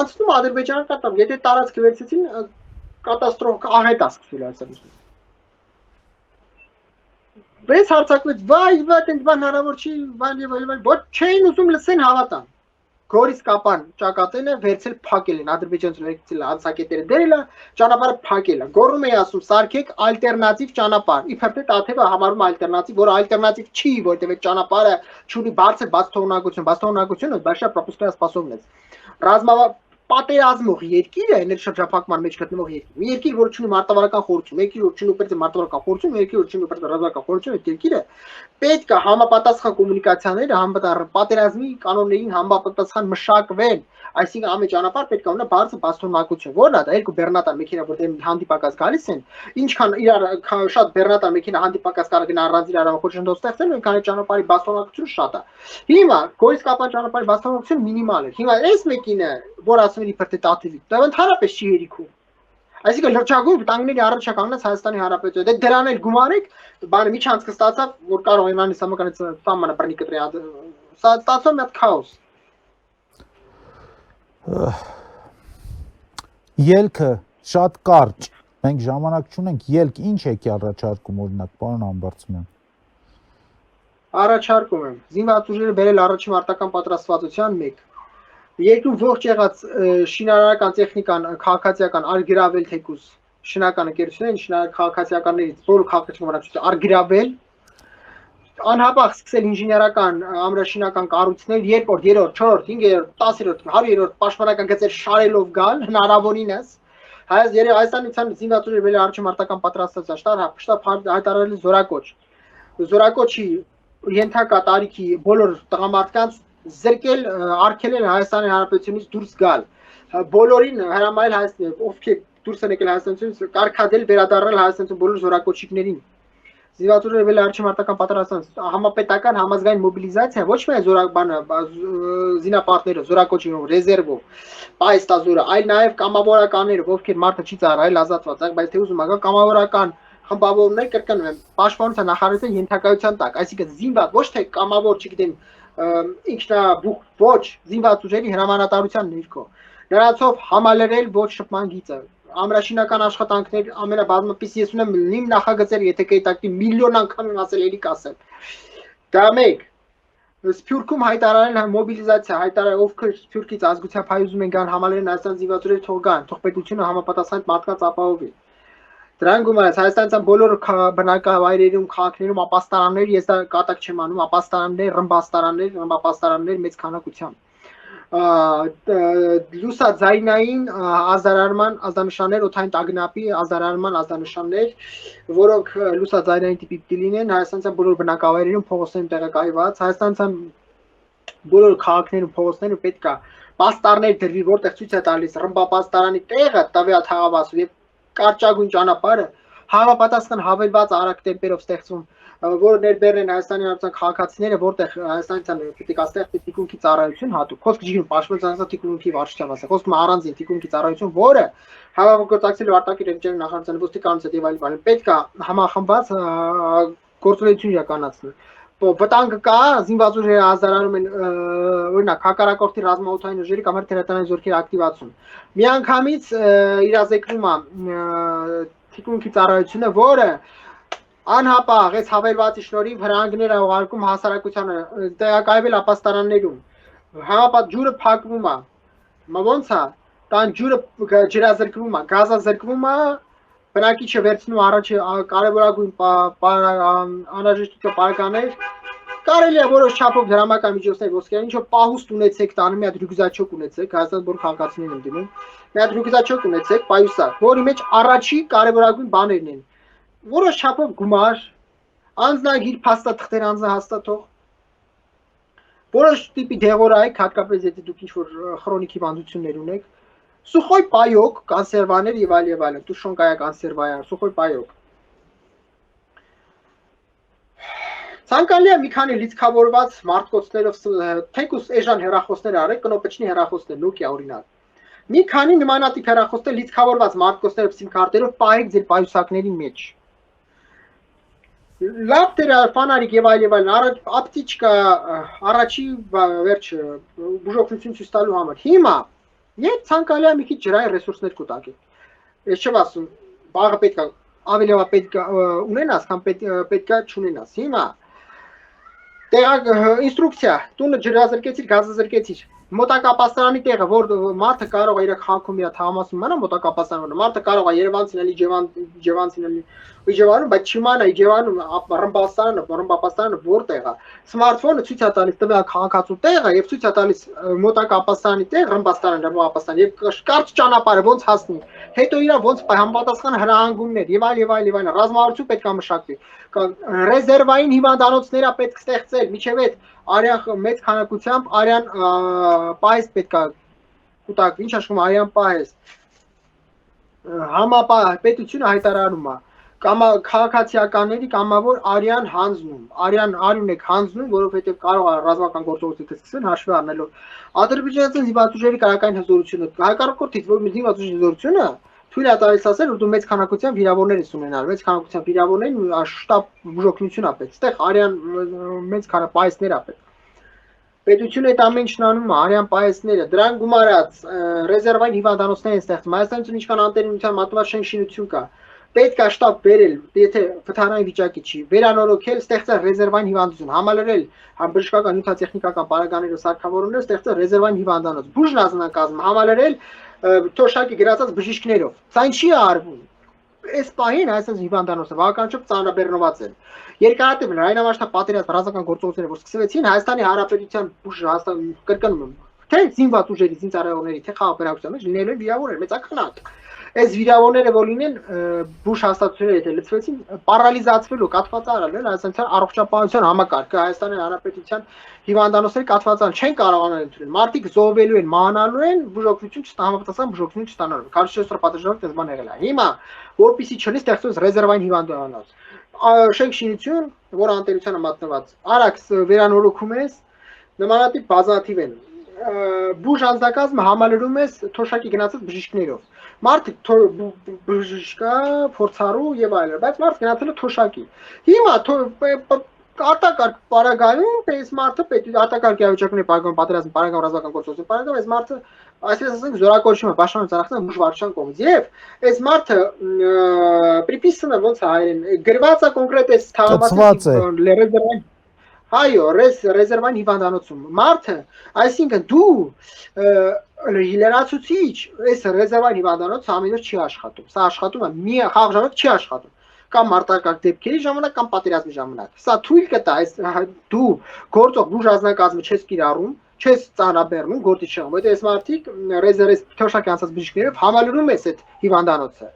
Անցնում Ադրբեջանը կատամ, եթե տարածքը վերցեցին կատաստրոֆ աղետ է սկսել այսօր։ Բայց հարցակվեց, վայ, այդպես բան հնարավոր չի, ոչ չէին ուզում լսեն հավատան։ Գորիսկապան ճակատենը վերցել փակել են ադրբեջանցիները եկցել անցակետերը դերել ճանապարհը փակել է գոռում էի ասում սարքեք ալտերնատիվ ճանապարհ իբր թե Տաթևը համարում ալտերնատիվ որ ալտերնատիվ չի որտեղ այդ ճանապարհը չունի բարձր բաց թողունակություն բաց թողունակությունը բաշա պրոպուսկայա սպասովնես պատերազմող երկիր է, ներշրջափակման մեջ գտնվող երկիր։ Մի երկիր, որ ունի մարտավարական խորհրդություն, երկիր, որ ունի ուղղակի մարտավարական խորհրդություն, երկիր, որ ունի ուղղակի ռազմական խորհրդություն, այդ երկիրը պետք է համապատասխան կոմունիկացիաները, պատերազմի կանոններին համապատասխան մշակվեն, այսինքն ամեն ճանապարհ պետք է ունենա բարձր բաստոնակություն։ Որն է դա երկու բեռնատար մեքենա, որ հանդիպակաց գալիս են, ինչքան իրար շատ բեռնատար մեքենա հանդիպակաց կարող են առանց իրար խոչընդոտ ստեղծել, այնքան այդ ճանապարհի բաստոնակությունը շատ է։ Հիմա գորիս կապան ճանապարհի բաստոնակությունը մինիմալ է։ Հիմա այս մեկինը, որ ասում են իբր թե տատիվի, դա ընդհանրապես չի հերիքում։ Այսինքն լրջագույն վտանգների առաջ կանգնած Հայաստանի Հանրապետությունը։ Դե դրան էլ գումար եք, բանը միջանցքը ստացավ, որ կարող է իմանալ համակարգի սահմանը բռնի կտրի։ Սա ստացվում է քաոս։ Ելքը շատ կարճ։ Մենք ժամանակ չունենք, ելք ինչ եք առաջարկում օրինակ, պարոն Ամբարձումյան։ Առաջարկում եմ զինված ուժերը բերել առաջին մարտական պատրաստվածության 1 երկու ողջ եղած շինարարական տեխնիկան քաղաքացիական արգրավել թեկուս շինական ընկերություններին, շինարար քաղաքացիականներից բոլոր քաղաքացիական վարչությունը արգրավել անհապաղ սկսել ինժեներական ամրաշինական կառույցներ, 2-րդ, 3-րդ, 4-րդ, 5-րդ, 10-րդ, 100-րդ պաշտպանական գծեր շարելով գալ հնարավորինս Հայաստանի զինված ուժերը բերել առաջին մարտական պատրաստվածության շտաբ հայտարարել զորակոչ։ Զորակոչի ենթակա տարիքի բոլոր տղամարդկանց զրկել արգելել Հայաստանի Հանրապետությունից դուրս գալ բոլորին հրամայել Հայաստան ովքեր դուրս են եկել Հայաստանից կարգադել վերադառնալ Հայաստանցու բոլոր զորակոչիկներին զինված ուժերը բերել առաջին մարտական պատրաստվածության համապետական համազգային մոբիլիզացիա ոչ միայն զինապարտները զորակոչի ռեզերվով պայստազորը այլ նաև կամավորականները ովքեր մարդը չի ծառայել ազատված բայց թե ուզում ա կամավորական խմբավորներ կրկնում եմ պաշտպանության նախարարության ենթակայության տակ այսինքն զինված ոչ թե կամավոր չգիտեմ ինքնաբուխ ոչ զինված ուժերի հրամանատարության ներքո նրանցով համալրել ոչ շփման գիծը ամրաշինական աշխատանքներ ամենաբազմապես ես ունեմ նույն նախագծեր եթե կետակի միլիոն անգամ եմ ասել էլի կասեմ դա մեկ Սփյուռքում հայտարարել մոբիլիզացիա հայտարարել ովքեր Սփյուռքից ազգությամբ հայ ուզում են գան համալրեն Հայաստան զինված ուժերը թող գան թող պետությունը համապատասխան մարդկանց ապահովի Դրան գումարած Հայաստանցան բոլոր բնակավայրերում, քաղաքներում ապաստարաններ, ես դա կատակ չեմ անում, ապաստարաններ, ռմբապաստարաններ մեծ քանակությամբ։ Լուսաձայնային ազդարարման ազդանշաններ, օդային տագնապի ազդարարման ազդանշաններ, որոնք լուսաձայնային տիպի պիտի լինեն Հայաստանցան բոլոր բնակավայրերում փողոցներում տեղակայված, Հայաստանցան բոլոր քաղաքներում փողոցներում պետք է պաստառներ դրվի, որտեղ ցույց է տալիս ռմբապաստարանի տեղը, տվյալ թաղավասու եւ կարճագույն ճանապարհը համապատասխան հավելված արագ տեմպերով ստեղծվում, որը ներբերեն Հայաստանի Հանրապետության քաղաքացիները, որտեղ Հայաստանցան պետք է ստեղծի թիկունքի ծառայություն հատուկ, խոսքը չի պաշտպանության թիկունքի վարչության մասին, խոսքը առանձին թիկունքի ծառայություն, որը համագործակցելու արտաքին էջերի նախարարության ոստիկանության եւ այլն պետք է համախմբված գործունեություն իրականացնել։ Վտանգը կա, զինված ուժերը ազդարարում են օրինակ հակառակորդի ռազմաօդային ուժերի կամ հրթիռային զորքերի ակտիվացում։ Միանգամից իրազեկվում է թիկունքի ծառայությունը, որը անհապաղ այս հավելվածի շնորհիվ հրանգներ է ուղարկում հասարակությանը տեղակայվել ապաստարաններում։ Համապատ ջուրը փակվում է։ Ոնց է, տան ջուրը ջրազրկվում է, գազազրկվում է բնակիչը վերցնում առաջ կարևորագույն անհրաժեշտության պարագաներ կարելի է որոշ չափով դրամական միջոցներ ոսկերան ինչով պահուստ ունեցեք տանը մի հատ ռյուգզաչոկ ունեցեք Հայաստան բոլոր քաղաքացիներին եմ դիմում մի հատ ռյուգզաչոկ ունեցեք պայուսակ որի մեջ առաջի կարևորագույն բաներն են որոշ չափով գումար անձնագիր փաստաթղթեր անձնահաստատող որոշ տիպի դեղորայք հատկապես եթե դուք ինչ-որ քրոնիկի բանջություններ ունեք Սուխոյ պայոկ, կոնսերվաներ եւ այլն, տուշոնկայա կոնսերվայա, սուխոյ պայոկ։ Ցանկալի է մի քանի լիցքավորված մարտկոցներով թեկուս էժան հեռախոսներ արեք, կնոպեչնի հեռախոսներ, Nokia օրինակ։ Մի քանի նմանատիպ հեռախոսներ լիցքավորված մարտկոցներով SIM քարտերով պահեք ձեր պայուսակների մեջ։ Լապտեր, ֆանարիկ եւ այլն, ապտիչկա, առաջի վերջը բուժօգնություն ցույց տալու համար։ Հիմա Եվ ցանկալի է մի քիչ ջրային ռեսուրսներ կուտակել։ Ես չեմ ասում, բաղը պետք է ավելի լավ պետք է ունենաս, քան պետք է չունենաս։ Հիմա տեղակ ինստրուկցիա, տունը ջրազրկեցիր, գազազրկեցիր։ մոտակա պաստարանի տեղը, որ մարդը կարող է իր խանքում իր թաղամասում մնա մոտակա պաստարանը, մարդը կարող է Երևանցին էլի Ջևանցին էլի Իջևանում, բայց չիմանա Իջևանում ռմբապաստարանը որտեղ է։ Սմարթֆոնը ցույց է տալիս տվյալ քաղաքացու տեղը եւ ցույց է տալիս մոտակա պաստարանի տեղ, ռմբապաստարան եւ կարճ ճանապարհը ոնց հասնի։ Հետո իրա ոնց համապատասխան հրահանգումներ եւ այլ, ռազմավարություն պետք է մշակվի։ Ռեզերվային հիվանդանոցները պետք է ստեղծել, միջև այդ արյան մեծ քանակությամբ արյան պահես պետք է կուտակվի, ինչ աշխում արյան պահես։ Պետությունը հայտարարում է կամ քաղաքացիականների կամավոր արյան հանձնում, արյուն եք հանձնում, որովհետև կարող է ռազմական գործողություններ սկսեն հաշվի առնելով ադրբեջանցի զինված ուժերի կայական հզորությունը, հակառակորդից որ զինված ուժերի հզորությունը թույլ է տալիս ասել, որ դու մեծ քանակությամբ վիրավորներ ես ունենալ, մեծ քանակությամբ վիրավորներին շտապ բուժօգնություն է պետք, այստեղ արյան մեծ քանակապայեսներ է պետք։ Պետությունը այդ ամեն ինչն անում է, արյան պայեսները, դրան գումարած ռեզերվային հիվանդանոցներ են ստեղծում, Հայաստանում ինչքան անտերմինության մատնված շինություն կա, պետք է շտապ բերել, եթե վթարային վիճակի չի, վերանորոգել, ստեղծել ռեզերվային հիվանդություն, համալրել բժշկական նյութատեխնիկական պարագաներով սարքավորումներ, ստեղծել ռեզերվային հիվանդանոց, բուժն ազնանկազմ, համալրել թոշակի գրածած բժիշկներով։ Սա ինչի է արվում։ Այս պահին Հայաստանի հիվանդանոցը բավականաչափ ծանրաբեռնված են։ Երկարատև լայնամասշտաբ պատերազմ ռազմական գործողությունները, որ սկսվեցին, Հայաստանի Հանրապետության բուժը կրկնում թե զինված ուժերի, զինծառայողների, թե խաղապերակցության մեջ լինելու են վիրավորներ, մեծականակ։ Այս վիրավորները որ լինեն բուժ հաստատությունները եթե լծվեցին, պարալիզացվելու, կաթվածարել են Հայաստանի առողջապահության համակարգը, Հայաստանի Հանրապետության հիվանդանոցների կաթվածարել չեն կարողանալ ընդունել։ Մարդիկ զոհվելու են, մահանալու են, բուժօգնություն չստանալու, բուժօգնություն չստանալու։ 44 պատժամիտ այս բան եղել է։ Հիմա որպեսի չլինի ստեղծվեց ռեզերվային հիվանդանոց։ Շենք շինություն, որ անտերությանը մատնված, արագ վերանորոգում ես, նմանատիպ բազմաթիվ են։ Բուժ անձնակազմը համալրում ես թոշակի գնացած բժիշկներով։ Մարդ բժշկա, փորձառու եւ այլն, բայց մարդ գնացել է թոշակի։ Հիմա արտակարգ պարագայում այս մարդը արտակարգ իրավիճակների պարագայում պատերազմ պարագայում ռազմական գործողություն պարագայում այս մարդը այսպես ասենք զորակոչվում է պաշտպանության ծառայության բուժվարչության կողմից եւ այս մարդը приписано ոնց է հայերեն գրված է կոնկրետ այս թաղամասի ռեզերվային այո ռեզերվային հիվանդանոցում մարդը այսինքն դու լրացուցիչ այս ռեզերվային հիվանդանոցը ամեն օր չի աշխատում սա աշխատում է մի խաղ ժամանակ չի աշխատում կամ մարտական դեպքերի ժամանակ կամ պատերազմի ժամանակ սա թույլ կտա այս դու գործող բուժ ազնագազմը չես կիրառում չես ծանրաբեռնում գործի չեմ որտեղ այս մարդիկ ռեզերվ թոշակի անցած բժիշկներով համալրում ես այդ հիվանդանոցը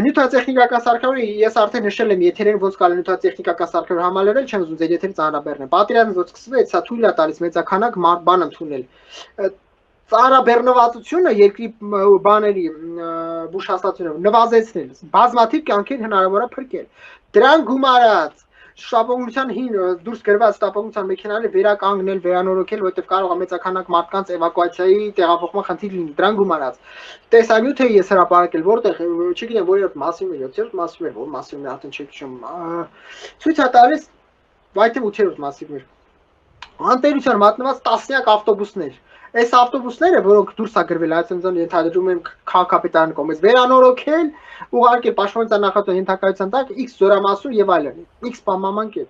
նյութատեխնիկական սարքավորը ես արդեն նշել եմ եթերեն ոնց կարելի նյութատեխնիկական սարքավոր համալրել չեմ ուզում ձեր եթերի ծանրաբեռնեմ պատերազմը ոնց սկսվեց սա թույլ է տալիս մեծականակ բան ընդունել ծանրաբեռնվածությունը երկրի բաների բուժհաստատությունով նվազեցնել բազմաթիվ կյանքեր հնարավոր է փրկել դրան գումարած շտապօգնության հին դուրս գրված շտապօգնության մեքենաները վերականգնել, վերանորոգել, որովհետև կարող է մեծականակ մարդկանց էվակուացիայի տեղափոխման խնդիր լինի, դրան գումարած։ Տեսանյութ է ես հրապարակել, որտեղ չգիտեմ, որերբ մասիվ էր, 7-րդ մասիվ էր, որ մասիվն է արդեն չեք հիշում։ Ցույց է տալիս, վայթե 8-րդ մասիվ էր։ Անտերության մատնված տասնյակ ավտոբուսներ։ Այս ավտոբուսները, որոնք դուրս է գրվել Հայաստանյան ենթադրում եմ քաղաքապետարանի կողմից վերանորոգել, ուղարկել պաշտպանության նախարարության ենթակայության տակ X զորամասում եւ այլն, X պամամանկետ։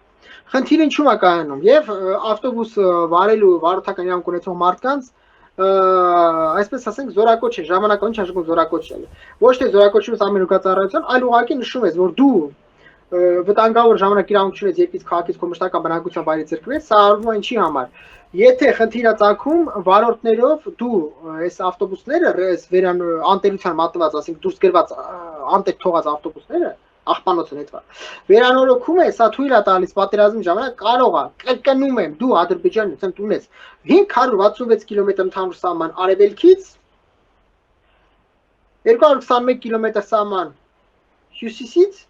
Խնդիրը ինչու է կայանում եւ ավտոբուս վարելու վարորդական իրավունք ունեցող մարդկանց այսպես ասենք զորակոչ է, ժամանակավոր ինչ աշխում զորակոչ է։ Ոչ թե զորակոչից ամեն ուղղածառայության, այլ ուղղակի նշում ես, որ դու վտանգավոր ժամանակ իրավունք ունես երկրից քաղաքից քո մշտական բնակության վայրից զրկվես, սա արվում է ինչի համար։ Եթե խնդիր է ցակում վարորդներով դու այս ավտոբուսները այս անտերության մատնված, ասենք դուրս գրված անտեր թողած ավտոբուսները աղբանոցը նետվա վերանորոգում է, սա թույլ է տալիս պատերազմի ժամանակ կարող է կրկնում եմ դու Ադրբեջանից ունես 566 կիլոմետր ընդհանուր սահման արևելքից 221 կիլոմետր սահման հյուսիսից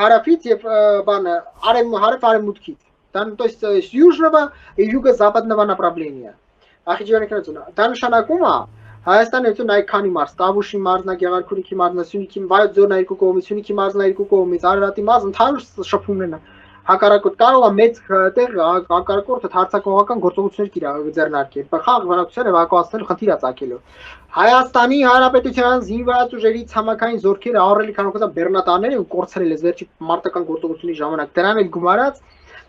հարավից եւ բանը հարավ-արևմուտքից то есть южного и юго-западного направления. Դա նշանակում է Հայաստանը յետո այքանի մարզ, Տավուշի մարզնա, Գեղարքունիքի մարզնա, Սյունիքի վայոց ձորնա երկու կողմից, Սյունիքի մարզնա երկու կողմից, Արարատի մարզ ընդհանուր շփումներն է։ Հակառակորդ կարող է մեծ տեղ հակառակորդը հարձակողական գործողություններ ձեռնարկել, խաղ վարակության էվակուացնելու խնդիր է ցակելու։ Հայաստանի Հանրապետության զինված ուժերի ցամաքային զորքերը ահռելի քանակությամբ բեռնատարներ են կորցրել այս վերջի մարտական գործողությունների ժամանակ։ Դրան էլ գումարած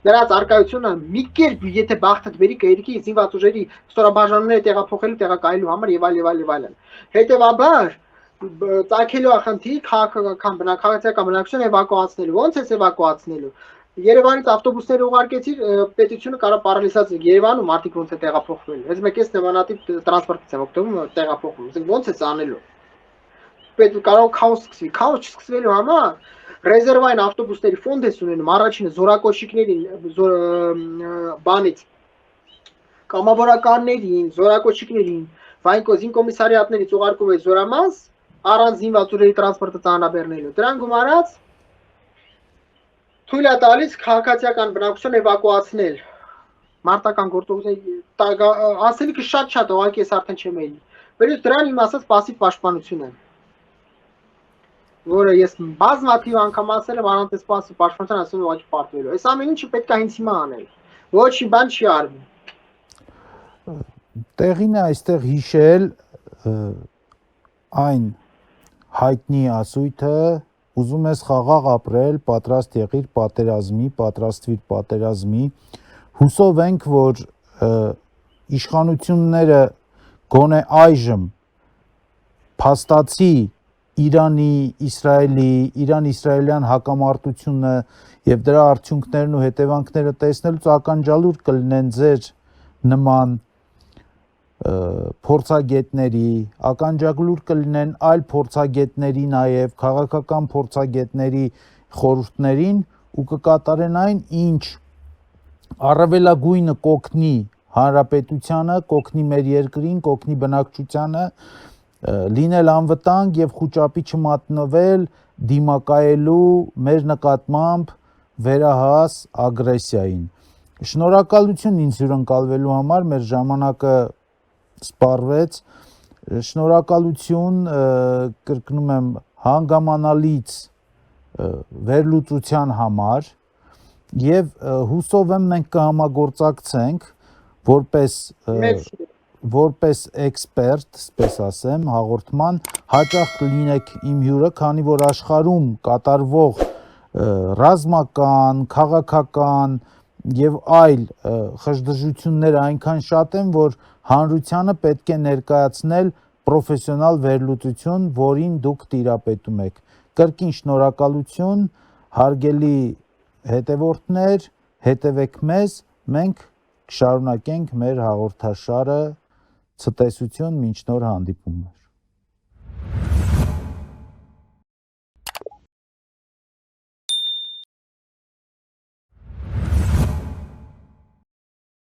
Դրանց արկայությունը մի կերպ եթե բախտը բերի կերկի զինված ուժերի ստորաբաժանումները տեղափոխելու տեղակայելու համար եւ այլն։ Հետեւաբար ցակելու ախնդիր քաղաքական բնակչության բնակչություն էվակուացնելու։ Ոնց է էվակուացնելու։ Երևանից ավտոբուսներ ուղարկեցիր, պետությունը կարող պարալիզած Երևանում մարդիկ ոնց է տեղափոխվել։ Ես մեկ էս նմանատիպ տրանսպորտից եմ օգտվում, տեղափոխվում։ Ասենք ոնց է անելու։ Պետք կարող քաոս սկսվի, քաոս չսկսվելու համար ռեզերվային ավտոբուսների ֆոնդ է ունենում, առաջինը զորակոչիկներին բանից կամավորականներին, զորակոչիկներին, վայնկոզին կոմիսարիատներից ուղարկում է զորամաս, առանց զինված ուժերի տրանսպորտը ծանրաբեռնելու։ Դրան գումարած թույլ է տալիս քաղաքացիական բնակչություն էվակուացնել։ Մարտական գործողությունների ասելիքը շատ ուղղակի ես արդեն չեմ էլի։ Վերջ դրան իմ ասած пассив պաշտպանություն է։ Որը ես բազմաթիվ անգամ ասել եմ, առանց пассив պաշտպանության ասում եմ ուղղակի պարտվելու։ Այս ամեն ինչը պետք է հենց հիմա անել։ Ոչ մի բան չի արվում։ Տեղին է այստեղ հիշել այն հայտնի ասույթը ուզում ես խաղաղ ապրել, պատրաստ եղիր պատերազմի, պատրաստվիր պատերազմի։ Հուսով ենք, որ իշխանությունները գոնե այժմ փաստացի Իրանի, Իսրայելի, Իրան-իսրայելյան հակամարտությունը եւ դրա արդյունքներն ու հետևանքները տեսնելուց ականջալուր կլինեն ձեր նման փորձագետների, ականջալուր կլինեն այլ փորձագետների նաև քաղաքական փորձագետների խորհուրդներին ու կկատարեն այն, ինչ առավելագույնը կօգնի հանրապետությանը, կօգնի մեր երկրին, կօգնի բնակչությանը լինել անվտանգ եւ խուճապի չմատնվել դիմակայելու մեր նկատմամբ վերահաս ագրեսիային։ Շնորհակալություն ինձ հյուրընկալվելու համար, մեր ժամանակը սպառվեց։ Շնորհակալություն, կրկնում եմ, հանգամանալից վերլուծության համար եւ հուսով եմ մենք կհամագործակցենք որպես էքսպերտ, այսպես ասեմ, հաղորդման հաճախ լինեք իմ հյուրը, քանի որ աշխարհում կատարվող ռազմական, քաղաքական եւ այլ խժդժությունները այնքան շատ են, որ հանրությանը պետք է ներկայացնել պրոֆեսիոնալ վերլուծություն, որին դուք տիրապետում եք։ Կրկին շնորհակալություն, հարգելի հետևորդներ, հետևեք մեզ, մենք կշարունակենք մեր հաղորդաշարը ցտեսություն մինչ նոր հանդիպումներ։